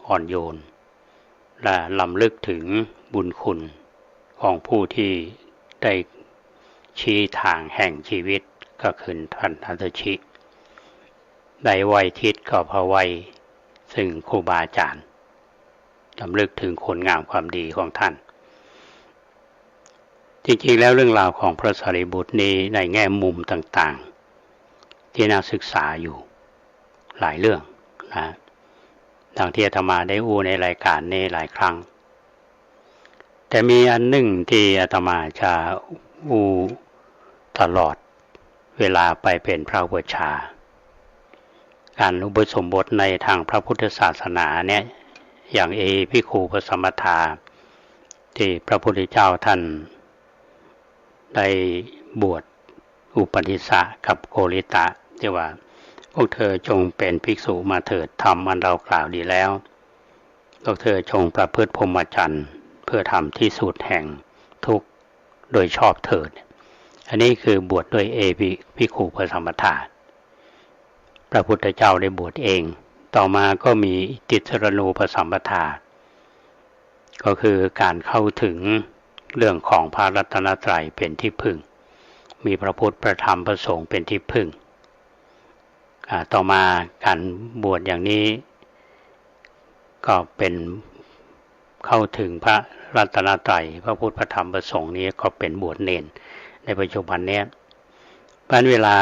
อ่อนโยนและลำลึกถึงบุญคุณของผู้ที่ได้ชี้ทางแห่งชีวิตก็คือท่านอัตชิได้ไวยทิศก็เพราะไวยซึ่งครูบาอาจารย์ลำลึกถึงคุณงามความดีของท่านจริงๆแล้วเรื่องราวของพระสารีบุตรนี้ในแง่มุมต่างๆที่น่าศึกษาอยู่หลายเรื่องนะดังที่อาตมาได้อู้ในรายการนี้หลายครั้งแต่มีอันหนึ่งที่อาตมาจะอู้ตลอดเวลาไปเป็นพระอุปัชฌาย์การอุปสมบทในทางพระพุทธศาสนาเนี่ยอย่างภิกขุปสัมปทาที่พระพุทธเจ้าท่านได้บวชอุปนิสสะกับโกริตะที่ว่าพวกเธอจงเป็นภิกษุมาเถิดธรรมอันเรากล่าวดีแล้วพวกเธอจงประพฤติพรหมจรรย์เพื่อทำที่สุดแห่งทุกข์โดยชอบเถิดอันนี้คือบวชด้วยภิกขุปสัมปทาพระพุทธเจ้าได้บวชเอง ต่อมาก็มีติสรณูปสัมปทาก็คือการเข้าถึงเรื่องของพระรัตนตรัยเป็นที่พึ่งมีพระพุทธพระธรรมพระสงฆ์เป็นที่พึ่งต่อมาการบวชอย่างนี้ก็เป็นเข้าถึงพระรัตนตรัยพระพุทธพระธรรมพระสงฆ์นี้ก็เป็นบวชเณรในปัจจุบันนี้เพราะเวลา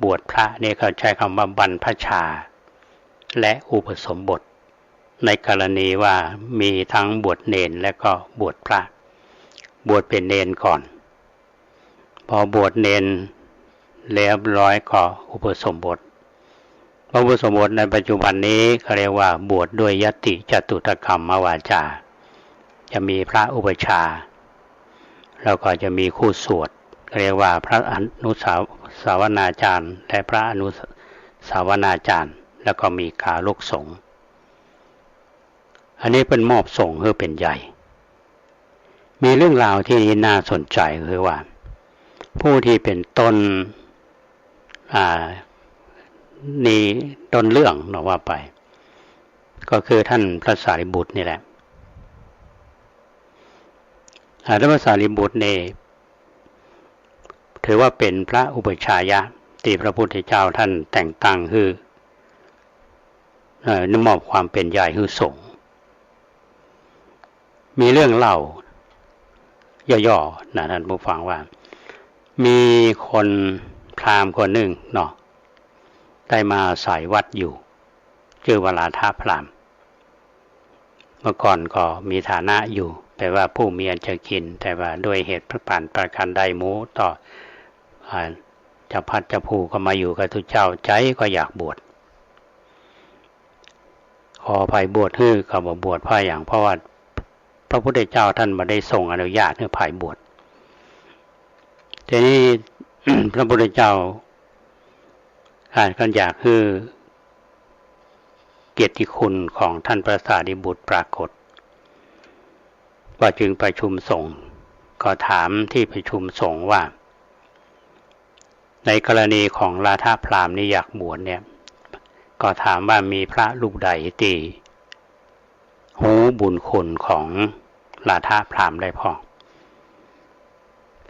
บวชพระเนี่ยเขาใช้คำว่าบรรพชาและอุปสมบทในกรณีว่ามีทั้งบวชเณรและก็บวชพระบวชเป็นเณรก่อนพอบวชเณรเรียบร้อยก็อุปสมบทอุปสมบทในปัจจุบันนี้เขาเรียกว่าบวชด้วยยติจตุตกรรมวาจาจะมีพระอุปชาแล้วก็จะมีคู่สวดเรียกว่าพระอนุสาวนาจารย์และพระอนุสาวนาจารย์แล้วก็มีกาลกสงฆ์อันนี้เป็นมอบส่งเพื่อเป็นใหญ่มีเรื่องราวที่น่าสนใจคือว่าผู้ที่เป็นต้นนี่ต้นเรื่องเราว่าไปก็คือท่านพระสารีบุตรนี่แหละท่านพระสารีบุตรนี่ถือว่าเป็นพระอุปชายะที่พระพุทธเจ้าท่านแต่งตั้งคือนึกมอบความเป็นใหญ่คือสงฆ์มีเรื่องเล่าย่อๆนะท่านผู้ฟังว่ามีคนพราหมณ์คนหนึ่งเนาะได้มาอาศัยวัดอยู่ชื่อวราธาพราหมณ์เมื่อก่อนก็มีฐานะอยู่แต่ว่าผู้มีอันจะกินแต่ว่าด้วยเหตุผ่านประการใดหมูต่อจะพัดจะผูก็มาอยู่กับทุกเจ้าใจก็อยากบวชขอภัยบวชคือเขาบอกบวชเพราะอย่างเพราะว่าพระพุทธเจ้าท่านมาได้ทรงอนุญาตให้ภัยบวชทีนี้ พระพุทธเจ้าก็อยากคือเกียรติคุณของท่านพระสารีบุตรปรากฏว่าจึงประชุมสงฆ์ก็ถามที่ประชุมสงฆ์ว่าในกรณีของราธาพราหมณ์นี่อยากบวชเนี่ยก็ถามว่ามีพระรูปใดที่หูบุญคุณของราธาพราหมณ์ได้พอ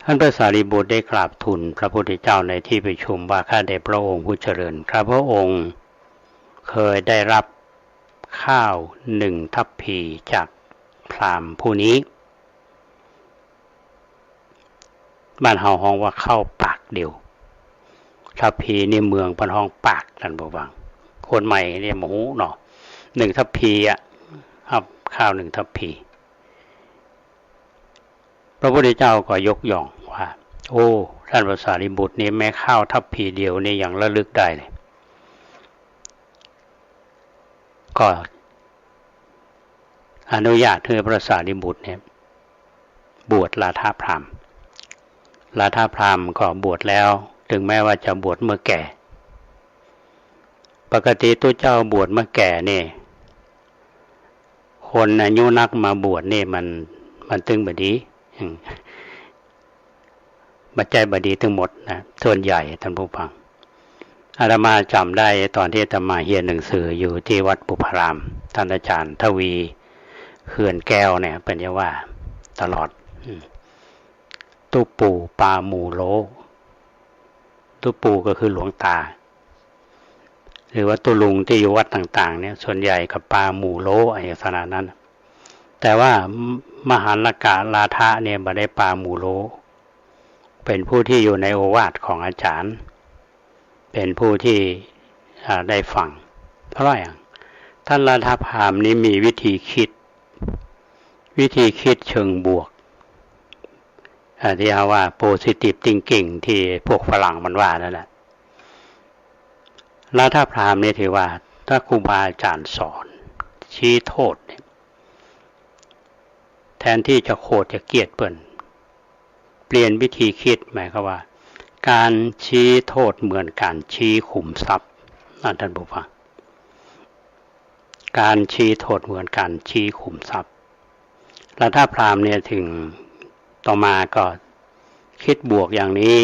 ท่านพระสารีบุตรได้กราบทูลพระพุทธเจ้าในที่ประชุมว่าข้าแต่พระองค์ผู้เจริญข้าพระองค์เคยได้รับข้าว1 ทัพพีจากพราหมณ์ผู้นี้บ้านเฮาฮ้องว่าข้าวปากเดียวทัพพีนี่เมืองพันห้องปากท่านผู้ฟังคนใหม่เนี่ยหมูเนาะ1 ทัพพีครับข้าว1 ทัพพีพระพุทธเจ้าก็ยกย่องว่าโอ้ท่านพระสารีบุตรนี่แม้ข้าวทัพพีเดียวนี่ยังระลึกได้เลยก็อนุญาตให้พระสารีบุตรเนี่ยบวชราธาพราหมณ์ราธาพราหมณ์ก็บวชแล้วถึงแม้ว่าจะบวชเมื่อแก่ปกติตัวเจ้าบวชเมื่อแก่นี่คนอายุนักมาบวชนี่มันตึงบดีบัจจัยบดีทั้งหมดนะส่วนใหญ่ท่านผู้ฟังอาตมาจำได้ตอนที่อาตมาเรียนหนังสืออยู่ที่วัดปุพารามท่านอาจารย์ทวีเขื่อนแก้วเนี่ยเป็นยังว่าตลอดตู้ปู่ปาหมู่โลตู้ปู่ก็คือหลวงตาหรือว่าตุลุงที่อยู่วัดต่างๆเนี่ยส่วนใหญ่กับปาหมู่โลอะไรขนาดนั้นแต่ว่ามหาลกะลาทะเนี่ยบ่ได้ปาหมู่โลเป็นผู้ที่อยู่ในโอวาทของอาจารย์เป็นผู้ที่ได้ฟังเพราะอย่างท่านลาทพราหมณ์นี้มีวิธีคิดเชิงบวกที่เรียกว่า positive thinking ที่พวกฝรั่งมันว่านั่นแหละลาทพราหมณ์นี่ถือว่าถ้าครูบาอาจารย์สอนชี้โทษแทนที่จะโคตรจะเกลียดเปิ้นเปลี่ยนวิธีคิดหมายความว่าการชี้โทษเหมือนการชี้ขุมทรัพย์ท่านผู้ฟังการชี้โทษเหมือนการชี้ขุมทรัพย์แล้วถ้าพราหมณ์เนี่ยถึงต่อมาก็คิดบวกอย่างนี้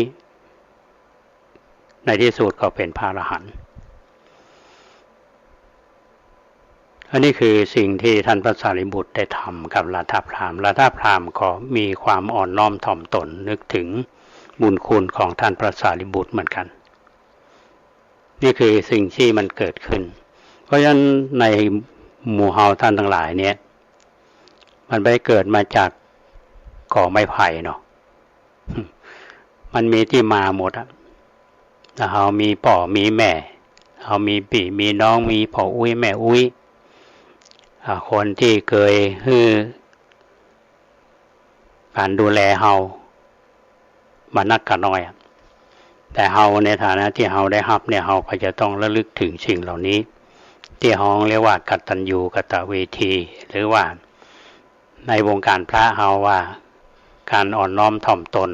ในที่สุดก็เป็นพระอรหันต์ อันนี้คือสิ่งที่ท่านพระสารีบุตรได้ทำกับราธาพราหมณ์ราธาพราหมณ์ก็มีความอ่อนน้อมถ่อมตนนึกถึงบุญคุณของท่านพระสารีบุตรเหมือนกันนี่คือสิ่งที่มันเกิดขึ้นเพราะฉะนั้นในหมู่เฮาท่านทั้งหลายเนี่ยมันไม่ได้เกิดมาจากก่อไม้ไผ่เนาะมันมีที่มาหมดอะเฮามีพ่อมีแม่เฮามีพี่มีน้องมีพ่ออุ้ยแม่อุ้ยคนที่เคยการดูแลเฮามานักกันน้อยแต่เฮาในฐานะที่เฮาได้รับเนี่ยเฮาก็จะต้องระลึกถึงสิ่งเหล่านี้ที่เฮาเรียกว่ากตัญญูกตเวทีหรือว่าในวงการพระเฮาว่าการอ่อนน้อมถ่อมตน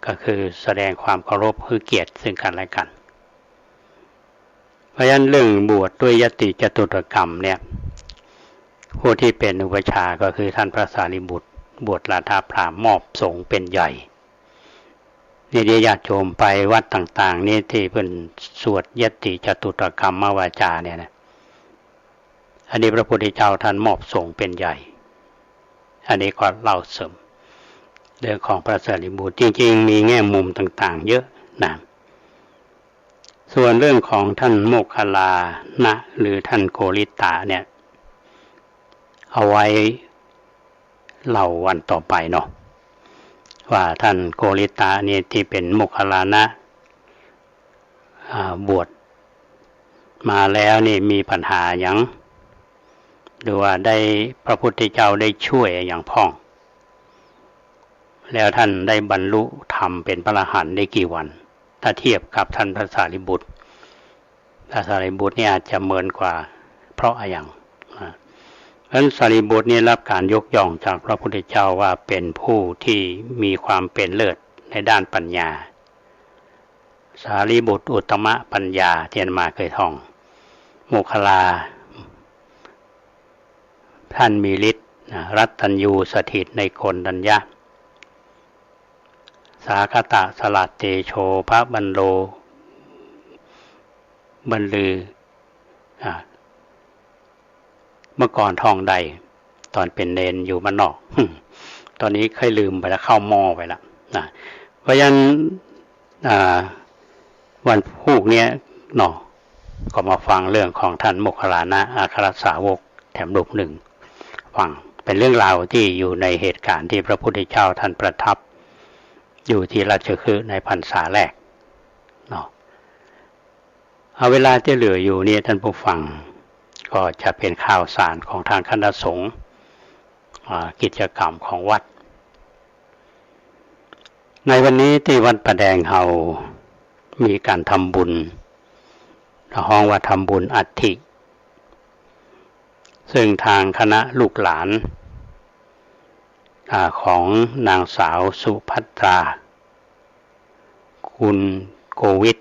ก็คือแสดงความเคารพคือเกียรติซึ่งกันและกันเพราะฉะนั้นเรื่องบวชด้วยยติจตุตกรรมเนี่ยผู้ที่เป็นอุปัชฌาย์ก็คือท่านพระสารีบุตรบวชราธาพราหมณ์มอบสงฆ์เป็นใหญ่นี่ญาติโยมไปวัดต่างๆนี่ที่เพิ่นสวดยติจตุตกรรมวาจาเนี่ยนะอันนี้พระพุทธเจ้าท่านมอบสงฆ์เป็นใหญ่อันนี้ก็เล่าเสริมเรื่องของพระสารีบุตรจริงๆมีแง่มุมต่างๆเยอะนะส่วนเรื่องของท่านโมคคัลลานะหรือท่านโกริตะเนี่ยเอาไว้เล่าวันต่อไปเนาะว่าท่านโกริตะเนี่ยที่เป็นโมคคัลลานะบวชมาแล้วนี่มีปัญหาอย่างหรือว่าได้พระพุทธเจ้าได้ช่วยอย่างพ่องแล้วท่านได้บรรลุธรรมเป็นพระอรหันต์ได้กี่วันถ้าเทียบกับท่านพระสารีบุตรพระสารีบุตรเนี่ยอาจจะเหมือนกว่าเพราะอะไรอย่างท่านสารีบุตรนี่รับการยกย่องจากพระพุทธเจ้าว่าเป็นผู้ที่มีความเป็นเลิศในด้านปัญญาสารีบุตรอุตตมะปัญญาที่อาตมาเคยท่องโมคคัลลาท่านมีฤทธิ์รัตตัญญูสถิตในโกณฑัญญะสาคตะสลัดเตโชพระบรรโลบรรลือเมื่อก่อนท่องใดตอนเป็นเนนอยู่บ้านนอกตอนนี้เคยลืมไปแล้วเข้าหม้อไปแล้วนะเพราะฉะนั้นวันพุธเนี้ยเนาะก็มาฟังเรื่องของท่านโมคคัลลานะอัครสาวกแถมรูปหนึ่งฟังเป็นเรื่องราวที่อยู่ในเหตุการณ์ที่พระพุทธเจ้าท่านประทับอยู่ที่ราชคฤห์ในพรรษาแรกเนาะเอาเวลาที่เหลืออยู่นี่ท่านผู้ฟังก็จะเป็นข่าวสารของทางคณะสงฆ์กิจกรรมของวัดในวันนี้ที่วัดประแดงเฮามีการทำบุญห้องว่าทำบุญอัฐิซึ่งทางคณะลูกหลานของนางสาวสุภัตราคุณโกวิท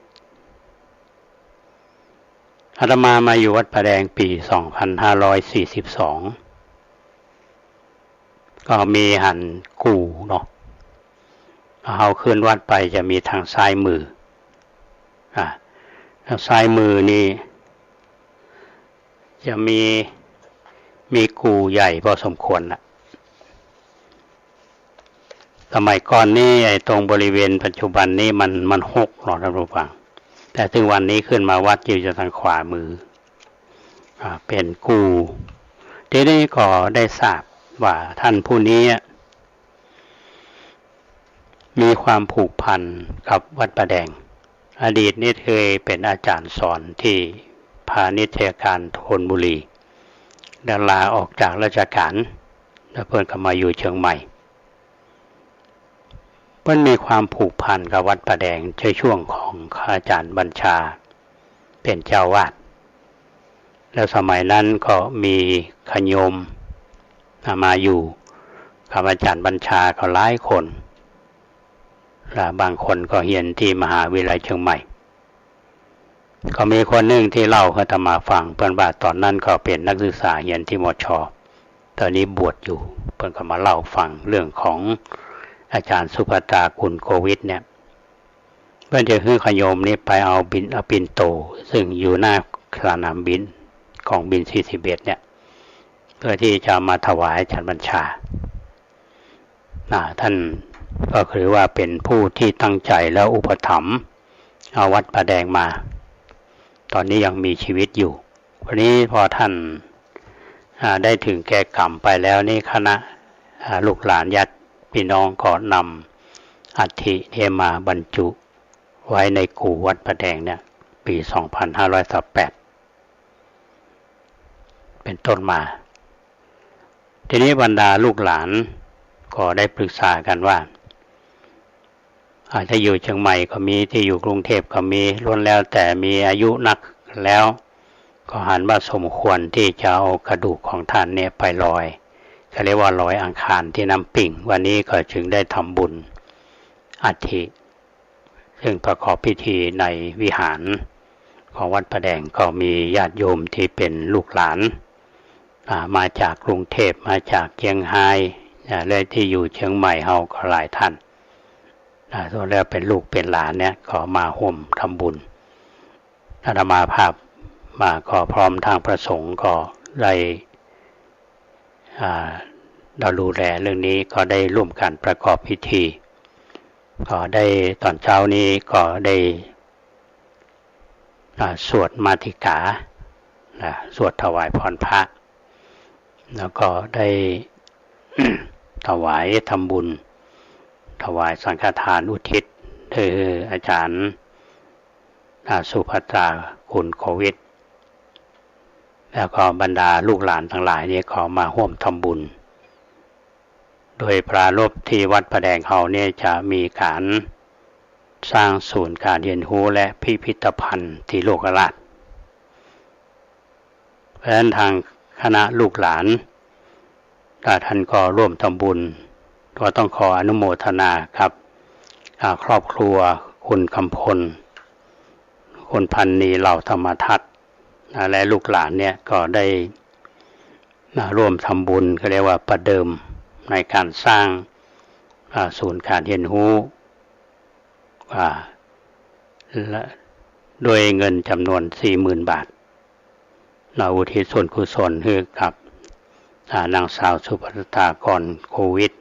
อาตมาอยู่วัดประแดงปี2542ก็มีหันกู่เนาะเอาขึ้นวัดไปจะมีทางซ้ายมือทางซ้ายมือนี่จะมีกู่ใหญ่พอสมควรละสมัยก่อนนี่ไอ้ตรงบริเวณปัจจุบันนี้มันหกหรอท่านผู้ฟังแต่ถึงวันนี้ขึ้นมาวัดอยู่ทางขวามือเป็นกู่ทีนี้ก็ได้ทราบว่าท่านผู้นี้มีความผูกพันกับวัดประแดงอดีตนี่เคยเป็นอาจารย์สอนที่พาณิชยการธนบุรีได้ลาออกจากราชการแล้วเพิ่นก็มาอยู่เชียงใหม่เพิ่นมีความผูกพันกับวัดประแดงในช่วงของอาจารย์บัญชาเป็นเจ้าวาดแล้วสมัยนั้นก็มีขโยมมาอยู่กับอาจารย์บัญชาก็หลายคนและบางคนก็เรียนที่มหาวิทยาลัยเชียงใหม่ก็มีคนหนึ่งที่เล่าให้อาตมาฟังเพิ่นว่าตอนนั้นก็เป็นนักศึกษาเรียนที่มช.ตอนนี้บวชอยู่เพิ่นก็มาเล่าฟังเรื่องของอาจารย์สุภัตราคุณโควิดเนี่ยเพื่อนจะคือขโยมนี่ไปเอาปิ่นโตซึ่งอยู่หน้า สนามบินของบิน41เนี่ยเพื่อที่จะมาถวายฉันบัญชาท่านก็คือว่าเป็นผู้ที่ตั้งใจแล้วอุปถัมภ์เอาวัดป่าแดงมาตอนนี้ยังมีชีวิตอยู่วันนี้พอท่านได้ถึงแก่กรรมไปแล้วนี่คณะลูกหลานญาติพี่น้องก็นำอัฐิเนี่ยมาบรรจุไว้ในกู่วัดป่าแดงเนี่ยปี2518เป็นต้นมาทีนี้บรรดาลูกหลานก็ได้ปรึกษากันว่าถ้าอยู่เชียงใหม่ก็มีที่อยู่กรุงเทพก็มีล้วนแล้วแต่มีอายุนักแล้วก็หันว่าสมควรที่จะเอากระดูกของท่านเนี่ยไปลอยก็เรียกว่าลอยอังคารที่น้ำปิ่งวันนี้ก็จึงได้ทำบุญอัฐิซึ่งประกอบพิธีในวิหารของวัดป่าแดงก็มีญาติโยมที่เป็นลูกหลานมาจากกรุงเทพมาจากเชียงรายและที่อยู่เชียงใหม่เฮาก็หลายท่านส่วนแล้วเป็นลูกเป็นหลานเนี่ยก็มาร่วมทำบุญอาตมาภาพมาก็พร้อมทางประสงค์ก็ได้เราดูแลเรื่องนี้ก็ได้ร่วมกันประกอบพิธีก็ได้ตอนเช้านี้ก็ได้สวดมาติกาสวดถวายพรพระแล้วก็ได้ ถวายทำบุญถวายสังฆทานอุทิศอาจารย์สุภัตราคุณโควิดแล้วก็บรรดาลูกหลานทั้งหลายนี่เขามาร่วมทำบุญโดยปรารภที่วัดป่าแดงเขาเนี่ยจะมีการสร้างศูนย์การเรียนรู้และพิพิธภัณฑ์ที่โลกราชเพราะฉะนั้นทางคณะลูกหลานท่านก็ร่วมทำบุญก็ต้องขออนุโมทนาครับครอบครัวคุณคำพลคุณพันนีเหล่าธรรมทัศน์และลูกหลานเนี่ยก็ได้ร่วมทำบุญก็เรียกว่าประเดิมในการสร้างศูนย์การเรียนรู้โดยเงินจำนวน 40,000 บาทอุทิศส่วนกุศลให้กับนางสาวสุภัตตากรโควิด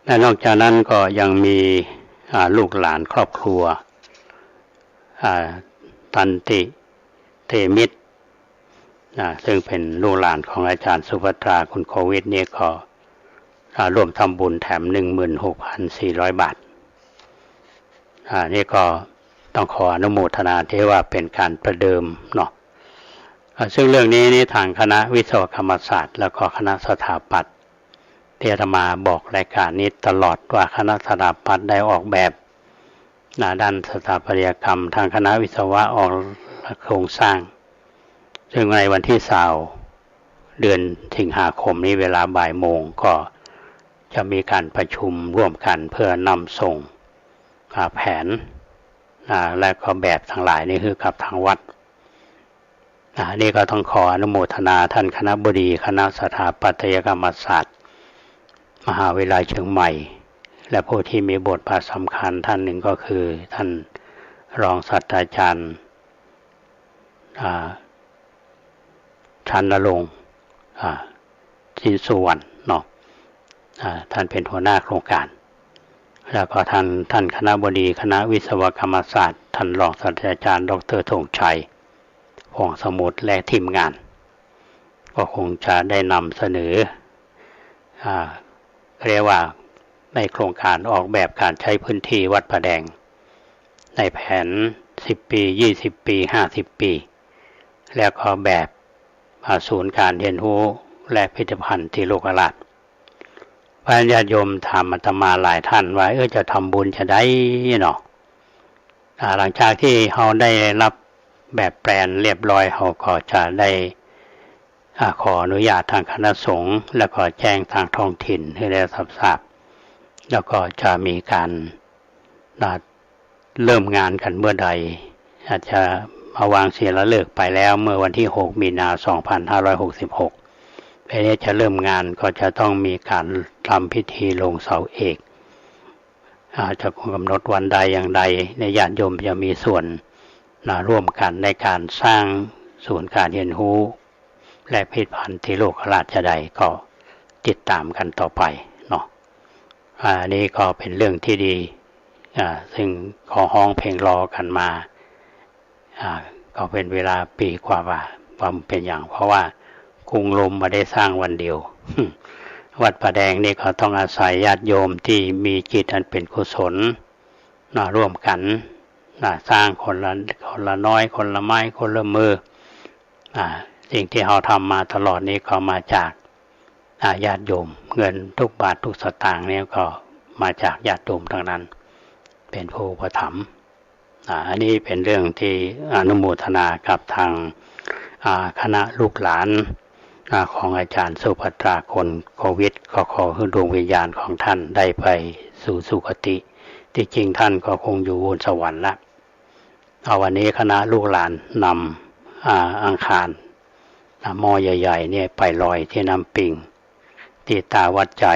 และนอกจากนั้นก็ยังมีลูกหลานครอบครัวตันติเตมิตรซึ่งเป็นลูกหลานของอาจารย์สุภัตราคุณโควิดเนี่ยก็ร่วมทำบุญแถม 16,400 บาทนี่ก็ต้องขออนุโมทนาที่ว่าเป็นการประเดิมเนาะซึ่งเรื่องนี้นี่ทางคณะวิศวกรรมศาสตร์แล้วก็คณะสถาปัตย์ที่อาตมาบอกรายการนี้ตลอดว่าคณะสถาปัตย์ได้ออกแบบด้านสถาปัตยกรรมทางคณะวิศวะออกโครงสร้างซึ่งในวันที่20เดือนสิงหาคมนี้เวลาบ่ายโมงก็จะมีการประชุมร่วมกันเพื่อนำส่งแผนและก็แบบทั้งหลายนี่คือกับทางวัดนี่ก็ต้องขออนุโมทนาท่านคณบดีคณะสถาปัตยกรรมศาสตร์มหาวิทยาลัยเชียงใหม่และผู้ที่มีบทบาทสำคัญท่านหนึ่งก็คือท่านรองศาสตราจารย์ชันนรงค์สินสุวรรณเนาะท่านเป็นหัวหน้าโครงการแล้วก็ท่านคณบดีคณะวิศวกรรมศาสตร์ท่านรองศาสตราจารย์ดร.ธงชัยพงษ์สมุทรและทีมงานก็คงจะได้นำเสนอเรียกว่าในโครงการออกแบบการใช้พื้นที่วัดป่าแดงในแผน10 ปี20 ปี50 ปีแล้วก็แบบศูนย์การเรียนรู้และพิพิธภัณฑ์ที่โลกราชพระญาติโยมถามอาตมาหลายท่านว่าจะทำบุญจะได้เนาะหลังจากที่เราได้รับแบบแปลนเรียบร้อยเราก็จะได้ขออนุญาตทางคณะสงฆ์แล้วก็แจ้งทางท้องถิ่นให้ได้ทราบแล้วก็จะมีการเริ่มงานกันเมื่อใดอาจจะมาวางศิลาฤกษ์ไปแล้วเมื่อวันที่6 มีนาคม 2566ทีนี้จะเริ่มงานก็จะต้องมีการทำพิธีลงเสาเอกจะกำหนดวันใดอย่างใดในญาติโยมจะมีส่วน ร่วมกันในการสร้างศูนย์การเรียนรู้และพิพิธภัณฑ์ที่โลกราชใดก็ติดตามกันต่อไปเนาะอันนี้ก็เป็นเรื่องที่ดีซึ่งขอฮ้องเพลงรอกันมาก็เป็นเวลาปีกว่าความเป็นอย่างเพราะว่ากรุงลมมาได้สร้างวันเดียว วัดป่าแดงนี่ก็ต้องอาศัยญาติโยมที่มีจิตอันเป็นกุศลร่วมกันสร้างคนละน้อยคนละไม้คนละมือสิ่งที่เราทำมาตลอดนี้ก็มาจากญาติโยมเงินทุกบาททุกสตางค์เนี่ยก็มาจากญาติโยมทั้งนั้นเป็นผู้อุปถัมภ์อันนี้เป็นเรื่องที่อนุโมทนากับทางคณะลูกหลานของอาจารย์สุภัทราคนโควิดก็ขอให้ดวงวิญญาณของท่านได้ไปสู่สุคติที่จริงท่านก็คงอยู่บนสวรรค์แล้ววันนี้คณะลูกหลานนำอังคารหม้อใหญ่ๆเนี่ยไปลอยที่น้ำปิงที่ตาวัดใจ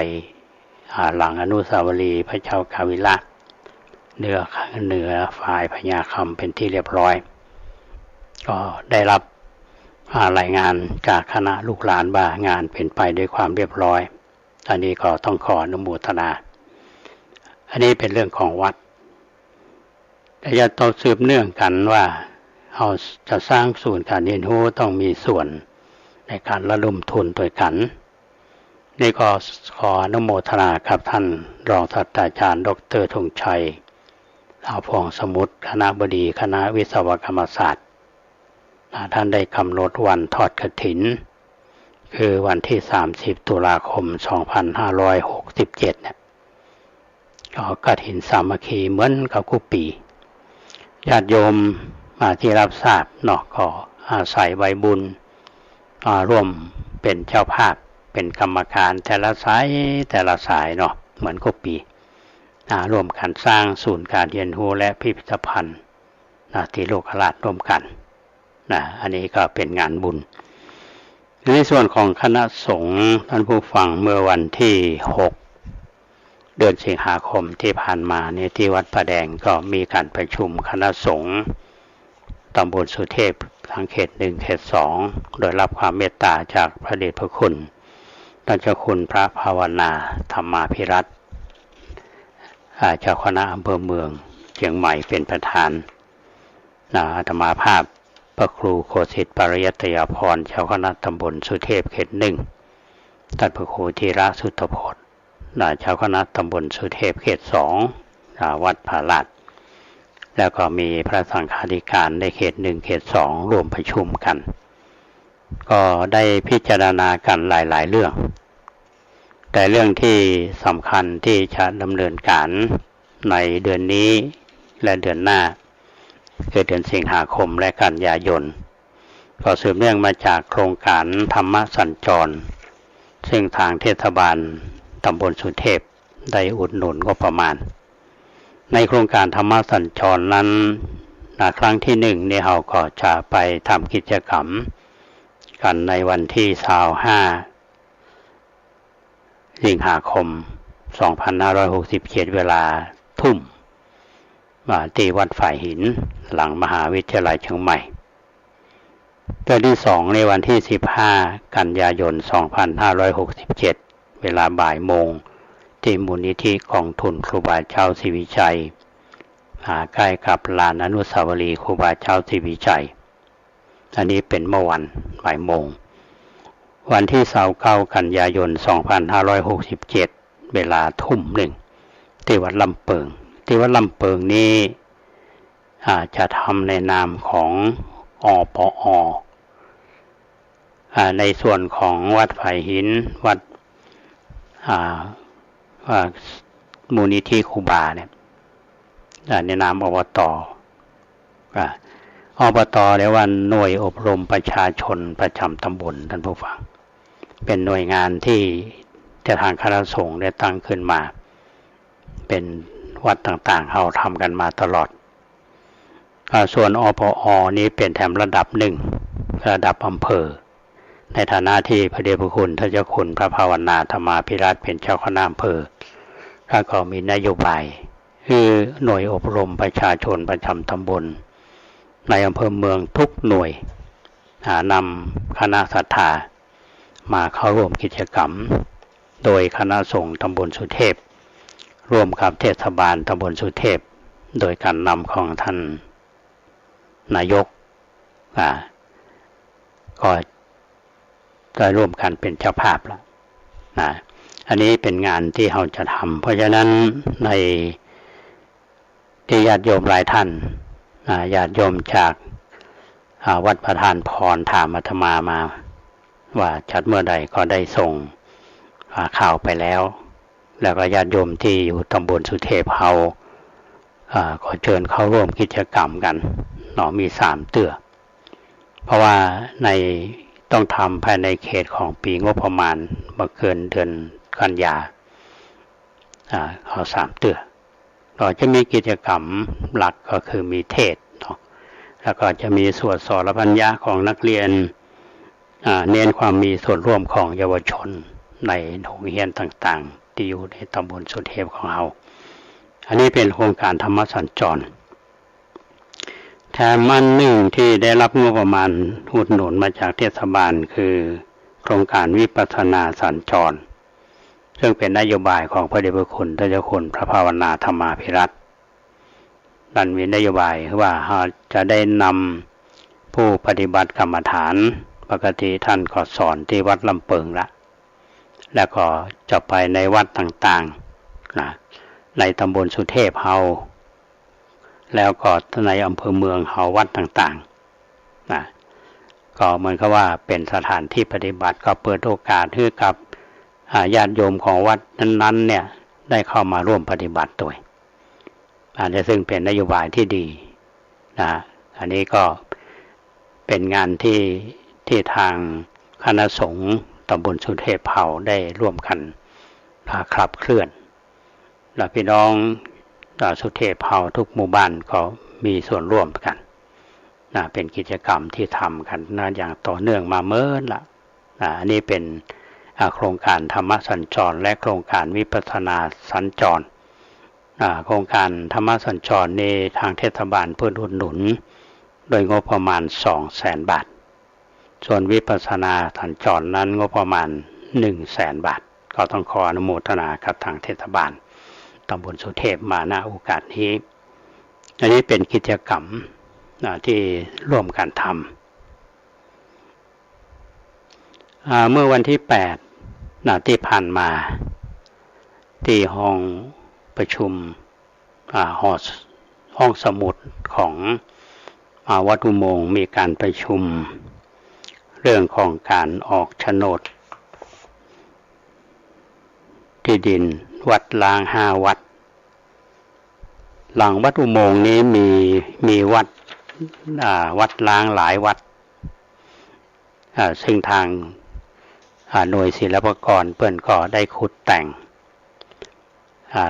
หลังอนุสาวรีย์พระเจ้ากาวิระเหนือฝ่ายพญาคำเป็นที่เรียบร้อยก็ได้รับรายงานจากคณะลูกหลานว่างานเป็นไปด้วยความเรียบร้อยอันนี้ก็ต้องขออนุโมทนาอันนี้เป็นเรื่องของวัดแต่จะต้องสืบเนื่องกันว่าเราจะสร้างศูนย์การเรียนรู้ต้องมีส่วนในการระดมทุนโดยกันนี่ก็ขออนุโมทนากับท่านรองศาสตราจารย์ดร.ธงชัยพองสมุทรคณบดีคณะวิศวกรรมศาสตร์ท่านได้กำหนดวันทอดกฐินคือวันที่30ตุลาคม2567เนี่ยก็กฐินสามัคคีเหมือนกับทุกปีญาติโยมมาที่รับทราบเนาะก็อาศัยใบบุญร่วมเป็นเจ้าภาพเป็นกรรมการแต่ละสายเนาะเหมือนทุกปีร่วมกันสร้างศูนย์การเรียนรู้และพิพิธภัณฑ์ที่โลกราชร่วมกันอันนี้ก็เป็นงานบุญในส่วนของคณะสงฆ์ท่านผู้ฟังเมื่อวันที่6เดือนสิงหาคมที่ผ่านมาเนี่ยที่วัดป่าแดงก็มีการประชุมคณะสงฆ์ตำบลสุเทพทั้งเขต1เขต2โดยรับความเมตตาจากพระเดชพระคุณท่านเจ้าคุณพระภาวนาธรรมาภิรัตน์เจ้าคณะอำเภอเมืองเชียงใหม่เป็นประธานอาตมาภาพพระครูโคสิทธิ์ปริยัตยพรเจ้าคณะตำบลสุเทพเขต1ท่านพระครูธีระสุทธโพธิ์เจ้าคณะตำบลสุเทพเขต2วัดผาลาดแล้วก็มีพระสังฆาธิการในเขต1เขต2ร่วมประชุมกันก็ได้พิจารณากันหลายๆเรื่องแต่เรื่องที่สำคัญที่จะดำเนินการในเดือนนี้และเดือนหน้าคือเดือนสิงหาคมและกันยายนก็สืบเนื่องมาจากโครงการธรรมสัญจรซึ่งทางเทศบาลตำบลสุเทพได้อุดหนุนงบประมาณในโครงการธรรมสัญจรนั้นครั้งที่1เนี่ยเราก็จะไปทำกิจกรรมกันในวันที่25สิงหาคม2567เวลาทุ่มที่วัดฝ่ายหินหลังมหาวิทยาลัยเชียงใหม่ตัวที่2ในวันที่15กันยายน2567เวลาบ่ายโมงที่มูลนิธิกองทุนครูบาเจ้าศรีวิชัยใกล้กับลานอนุสาวรีย์ครูบาเจ้าศรีวิชัยอันนี้เป็นเมื่อวันบ่ายโมงวันที่29กันยายน2567เวลาทุ่ม1ที่วัดลำเปิงที่วัดลำเปิงนี้จะทำในนามของอปอในส่วนของวัดฝ่ายหินวัดมูลนิธิครูบาเนี่ยในนามอบต.อบต.เรียกว่าหน่วยอบรมประชาชนประจำตำบลท่านผู้ฟังเป็นหน่วยงานที่ทางคณะสงฆ์ได้ตั้งขึ้นมาเป็นวัดต่างๆเราทำกันมาตลอดส่วนอปอ.นี้เป็นแถมระดับ1ระดับอำเภอในฐานะที่พระเดชพระคุณท่านเจ้าคุณพระภาวนาธรรมาภิรัตน์เป็นเจ้าคณะอำเภอก็มีนโยบายคือหน่วยอบรมประชาชนประจำตำบล ในอำเภอเมืองทุกหน่วยนำคณะศรัทธามาเข้าร่วมกิจกรรมโดยคณะสงฆ์ตำบลสุเทพร่วมกับเทศบาลตำบลสุเทพโดยการนำของท่านนายกก็ได้ร่วมกันเป็นเจ้าภาพแล้วอันนี้เป็นงานที่เราจะทำเพราะฉะนั้นในที่ญาติโยมหลายท่านญาติโยมจากวัดประธานพรถามอาตมามาว่าจัดเมื่อใดก็ได้ส่งข่าวไปแล้วก็ญาติโยมที่อยู่ตำบลสุเทพเราก็เชิญเข้าร่วมกิจกรรมกันมี3เตื้อเพราะว่าในต้องทำภายในเขตของปีงบประมาณมาเกินเดือนกันยาเขา3เตื้อเราจะมีกิจกรรมหลักก็คือมีเทศแล้วก็จะมีสวดสรพัญญาของนักเรียนเน้นความมีส่วนร่วมของเยาวชนในโรงเรียนต่างๆที่อยู่ในตำบลสุเทพของเราอันนี้เป็นโครงการธรรมสัญจรแถมมันหนึ่งที่ได้รับงบประมาณอุดหนุนมาจากเทศบาลคือโครงการวิปัสสนาสัญจรซึ่งเป็นนโยบายของพระเดชพระคุณทศคุณพระภาวนาธรรมาภิรัตน์นั่นมีนโยบายว่าจะได้นำผู้ปฏิบัติกรรมฐานปกติท่านก็สอนที่วัดลำเปิงแล้วก็จะไปในวัดต่างๆในตำบลสุเทพเฮาแล้วก็ในอำเภอเมืองเฮาวัดต่างๆก็เหมือนกับว่าเป็นสถานที่ปฏิบัติก็เปิดโอกาสให้กับญาติโยมของวัดนั้นๆเนี่ยได้เข้ามาร่วมปฏิบัติด้วยซึ่งเป็นนโยบายที่ดีอันนี้ก็เป็นงานที่ทางคณะสงฆ์ตำบลสุเทพเฮาได้ร่วมกันขับเคลื่อนและพี่น้องสุเทพเฮาทุกหมู่บ้านก็มีส่วนร่วมกันเป็นกิจกรรมที่ทำกันอย่างต่อเนื่องมาเมื่อละอันนี้เป็นโครงการธรรมสัญจรและโครงการวิปัสสนาสัญจรโครงการธรรมสัญจรในทางเทศบาลเพื่ออุดหนุนโดยงบประมาณ 200,000 บาทส่วนวิปัสสนาสัญจรนั้นงบประมาณ 100,000 บาทก็ต้องขออนุโมทนากับทางเทศบาลตำบลสุเทพมาณโอกาสนี้อันนี้เป็นกิจกรรมที่ร่วมกันทำเมื่อวันที่8ที่ผ่านมาที่ห้องประชุมห้องสมุดของวัดอุโมงค์มีการประชุมเรื่องของการออกโฉนดที่ดินวัดล้าง5 วัดหลังวัดอุโมงค์นี้มีวัดล้างหลายวัดซึ่งทางหน่วยศิลปากรเปิ้นก็ได้ขุดแต่ง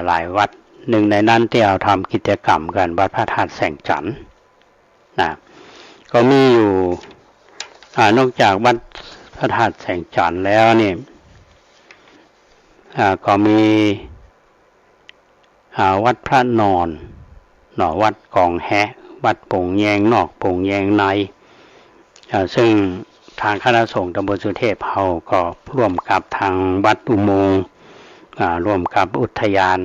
หลายวัดหนึ่งในนั้นที่เราทำกิจกรรมกันวัดพระธาตุแสงจันทร์ก็มีอยู่นอกจากวัดพระธาตุแสงจันทร์แล้วนี่ก็มีวัดพระนอนวัดกองแฮะวัดโป่งแยงนอกโป่งแยงในซึ่งทางคณะสงฆ์ตำบลสุเทพเฮาก็ร่วมกับทางวัดอุโมงค์ร่วมกับอุทยาน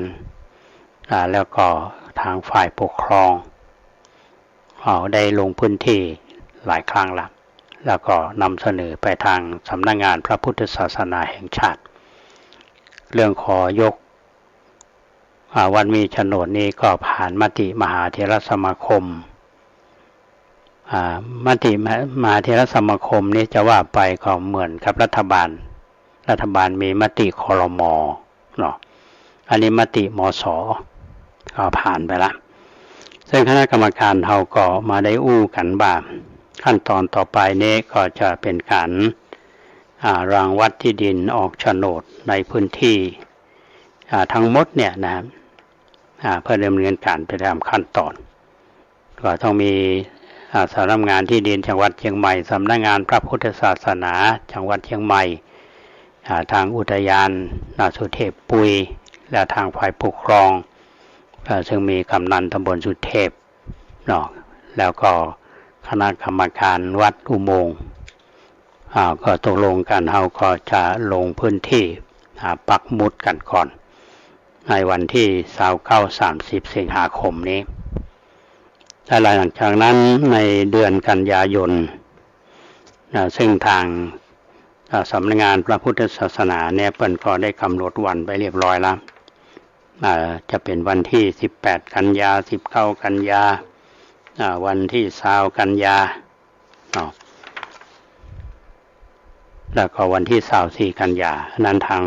แล้วก็ทางฝ่ายปกครองได้ลงพื้นที่หลายครั้งแล้วก็นำเสนอไปทางสำนักงานพระพุทธศาสนาแห่งชาติเรื่องขอยกวันมีโฉนดนี้ก็ผ่านมติมหาเถรสมาคมมติมหาเถรสมาคมนี้จะว่าไปก็เหมือนกับรัฐบาลมีมติครม.อันนี้มติมส.ก็ผ่านไปแล้วซึ่งคณะกรรมการเราก็มาได้อู้กันบ้างขั้นตอนต่อไปนี้ก็จะเป็นการรางวัดที่ดินออกโฉนดในพื้นที่ทั้งหมดเนี่ยนะครับเพื่อดำเนินการไปตามขั้นตอนก็ต้องมีสำนักงานที่ดินจังหวัดเชียงใหม่สำนักงานพระพุทธศาสนาจังหวัดเชียงใหม่ทางอุทยานสุเทพปุยและทางฝ่ายปกครองซึ่งมีกำนันตำบลสุเทพแล้วก็ คณะกรรมการวัดอุโมงค์ก็ตกลงกันเราก็จะลงพื้นที่ปักหมุดกันก่อนในวันที่29-30 สิงหาคมนี้และหลังจากนั้นในเดือนกันยายนซึ่งทางสำนักงานพระพุทธศาสนาเนี่ยเปิ้นก็ได้กำหนดวันไปเรียบร้อยแล้วจะเป็นวันที่18กันยา19กันยาวันที่20กันยาแล้วก็วันที่24กันยานั้นทาง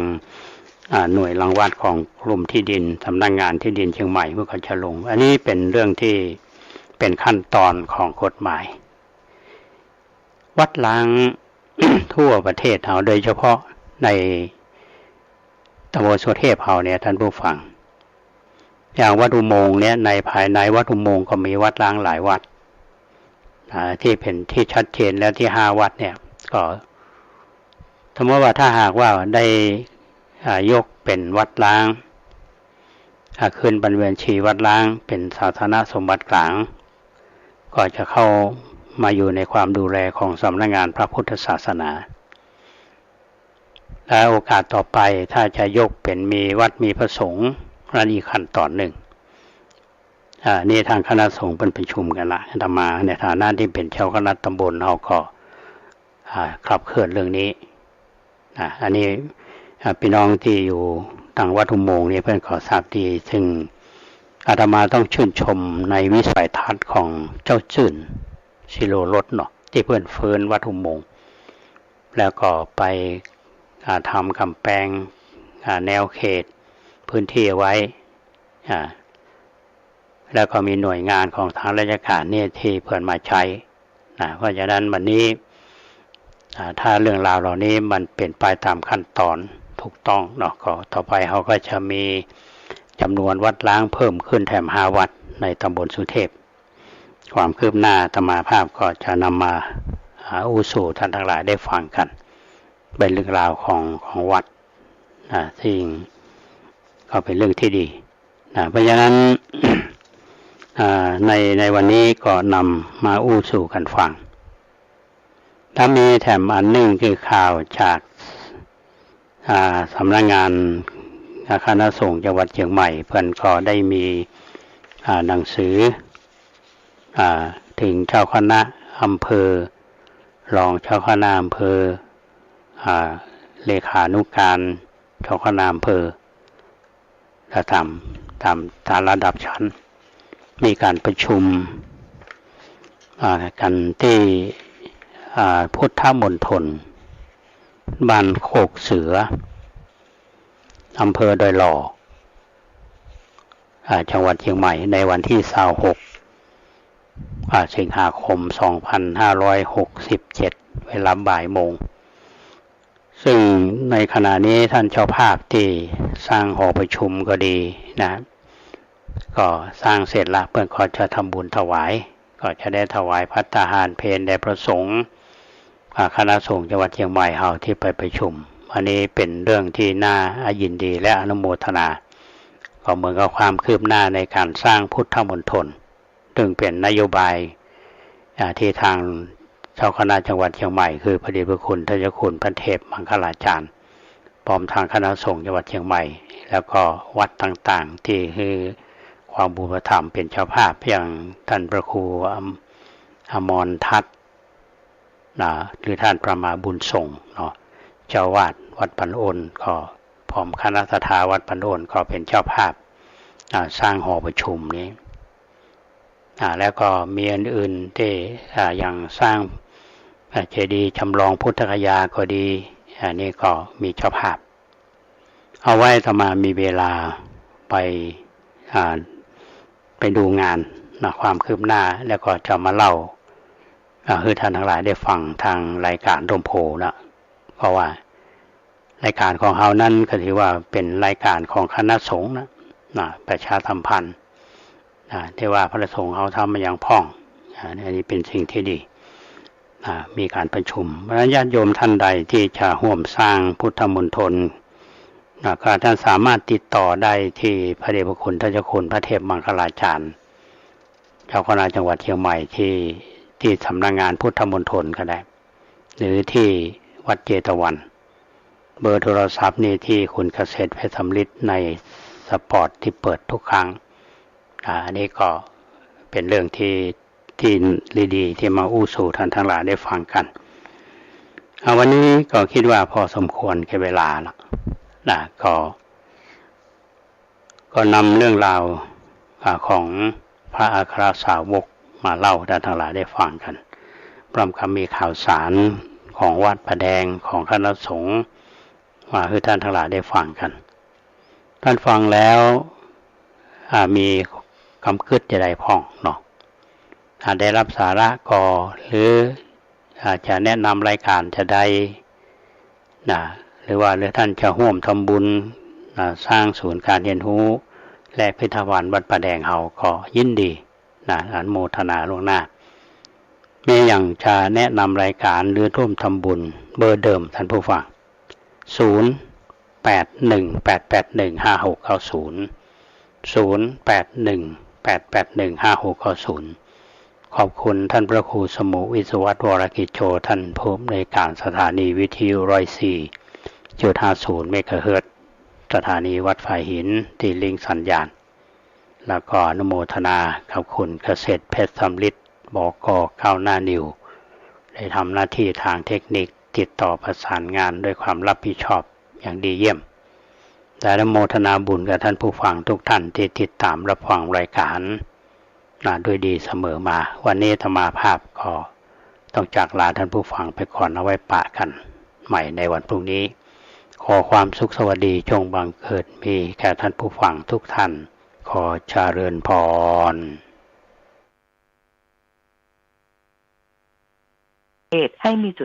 หน่วยรังวัดของกรมที่ดินสำนักงานที่ดินเชียงใหม่เพื่อเขาจะลงอันนี้เป็นเรื่องที่เป็นขั้นตอนของกฎหมายวัดล้าง ทั่วประเทศเราโดยเฉพาะในตำบลสุเทพเราเนี่ยท่านผู้ฟังอย่างวัดอุโมงค์เนี่ยในภายในวัดอุโมงค์ก็มีวัดล้างหลายวัดที่เป็นที่ชัดเจนแล้วที่5วัดเนี่ยก็สมมติว่าถ้าหากว่าได้ยกเป็นวัดล้างขึ้นบรรเวณชีวัดล้างเป็นสาธารณสมบัติกลางก็จะเข้ามาอยู่ในความดูแลของสำนักงานพระพุทธศาสนาและโอกาสต่อไปถ้าจะยกเป็นมีวัดมีพระสงฆ์นั่นอีกขั้นตอนหนึ่งนี่ทางคณะสงฆ์เป็นประชุมกันละอาตมาในฐานะที่เป็นเจ้าคณะตำบลเราก็ขับเคลื่อนเรื่องนี้อันนี้พี่น้องที่อยู่ทางวัดอุโมงค์นี่เพื่อนขอทราบดีซึ่งอาตมาต้องชื่นชมในวิสัยทัศน์ของเจ้าจื่นศิโรรสเนาะที่เพื่อนเฟิร์นวัดอุโมงค์แล้วก็ไปทำกำแพงแนวเขตพื้นที่ไว้แล้วก็มีหน่วยงานของทางราชการเนี่ยที่เพื่อนมาใช้เพราะฉะนั้นวันนี้ถ้าเรื่องราวเหล่านี้มันเป็นไปตามขั้นตอนถูกต้องเนาะก็ต่อไปเขาก็จะมีจำนวนวัดล้างเพิ่มขึ้นแถม5วัดในตำบลสุเทพความคืบหน้าอาตมาภาพก็จะนำมาอุสู่ท่านทั้งหลายได้ฟังกันเป็นเรื่องราวของวัดซึ่งก็เป็นเรื่องที่ดีเพราะฉะนั้น ในวันนี้ก็นำมาอุสู่กันฟังถ้ามีแถมอันหนึ่งคือข่าวจากสำนักงานคณะสงฆ์จังหวัดเชียงใหม่เพิ่นก็ได้มีหนังสือถึงเจ้าคณะอำเภอรองเจ้าคณะอำเภอเลขานุการเจ้าคณะอำเภอและตามระดับชั้นมีการประชุมกันที่พุทธมณฑลบ้านโคกเสืออำเภอดอยหล่อจังหวัดเชียงใหม่ในวันที่26สิงหาคม2567เวลาบ่ายโมงซึ่งในขณะนี้ท่านเจ้าภาพที่สร้างหอประชุมก็ดีนะก็สร้างเสร็จละเพื่อนก็จะทำบุญถวายก็จะได้ถวายภัตตาหารเพลแด่พระสงฆ์คณะสงฆ์จังหวัดเชียงใหม่เฮาที่ไปประชุมอันนี้เป็นเรื่องที่น่ายินดีและอนุโมทนาก็เหมือนกับความคืบหน้าในการสร้างพุทธมณฑลซึ่งเป็นนโยบายที่ทางเจ้าคณะจังหวัดเชียงใหม่คือพระเดชพระคุณท่านเจ้าคุณพระเทพมังคลาจารย์พร้อมทางคณะสงฆ์จังหวัดเชียงใหม่แล้วก็วัดต่างๆที่คือความบูรณธรรมเป็นเจ้าภาพอย่างท่านพระครูอมรทัศน์หรือท่านประมาบุญส่งเนาะเจ้าวาดวัดปันโอนก็พร้อมคณะทาวัดปันโอนก็เป็นเจ้าภาพสร้างหอประชุมนี้แล้วก็มีอื่นๆที่อย่างสร้างเจดีย์จำลองพุทธคยาก็ดีอันนี้ก็มีเจ้าภาพเอาไว้ถ้ามามีเวลาไปดูงานความคืบหน้าแล้วก็จะมาเล่าให้ท่านทั้งหลายได้ฟังทางรายการร่มโพนะเพราะว่ารายการของเฮานั้นก็ถือว่าเป็นรายการของคณะสงฆ์นะประชาสัมพันธ์ที่ว่าพระสงฆ์เฮาทำมาอย่างพ่องอันนี้เป็นสิ่งที่ดีมีการประชุมเพราะฉะนั้นญาติโยมท่านใดที่จะร่วมสร้างพุทธมณฑลก็ท่านสามารถติดต่อได้ที่พระเดชพระคุณท่านเจ้าคุณพระเทพมังคลาจารย์เจ้าคณะจังหวัดเชียงใหม่ที่ ที่สำนักงานพุทธมณฑลก็ได้หรือที่วัดเจตวันเบอร์โทรศัพท์นี่ที่คุณเกษตรเพชรสำลิดในสปอร์ตที่เปิดทุกครั้งอันนี้ก็เป็นเรื่องที่ดีๆที่มาอู้สู่ท่านทั้งหลายได้ฟังกันวันนี้ก็คิดว่าพอสมควรแก่เวลาแล้วนะก็นำเรื่องราวของพระอัครสาวกมาเล่าท่านทั้งหลายได้ฟังกันพร้อมกับมีข่าวสารของวัดประแดงของคณะสงฆ์มาให้ท่านทั้งหลายได้ฟังกันท่านฟังแล้วมีคำคิดจะได้พ้องเนาะได้รับสาระก็หรืออาจจะแนะนำรายการจะได้หรือว่าท่านจะร่วมทำบุญสร้างศูนย์การเรียนรู้และพิพิธภัณฑ์วัดประแดงเฮาก็ยินดีอนุโมทนาล่วงหน้าแม้อย่างจะแนะนำรายการหรือร่วมทำบุญเบอร์เดิมท่านผู้ฟัง0818815690 ขอบคุณท่านพระครูสมุวิศวัตรวรกิจโชท่านผู้อำนวยการสถานีวิทยุ 104.50 เมกะเฮิรตซ์สถานีวัดฝ่ายหินที่ลิงสัญญาณแล้วก็อนุโมทนาขอบคุณเกษตรเพชรสำลิดบก.ก้าวหน้านิวได้ทำหน้าที่ทางเทคนิคติดต่อประสานงานด้วยความรับผิดชอบอย่างดีเยี่ยมและอนุโมทนาบุญกับท่านผู้ฟังทุกท่านที่ติดตามรับฟังรายการด้วยดีเสมอมาวันนี้ธรรมาภาพก็ต้องจากลาท่านผู้ฟังไปก่อนเอาไว้ปะกันใหม่ในวันพรุ่งนี้ขอความสุขสวัสดีจงบังเกิดมีแก่ท่านผู้ฟังทุกท่านขอเจริญพรให้มีจุด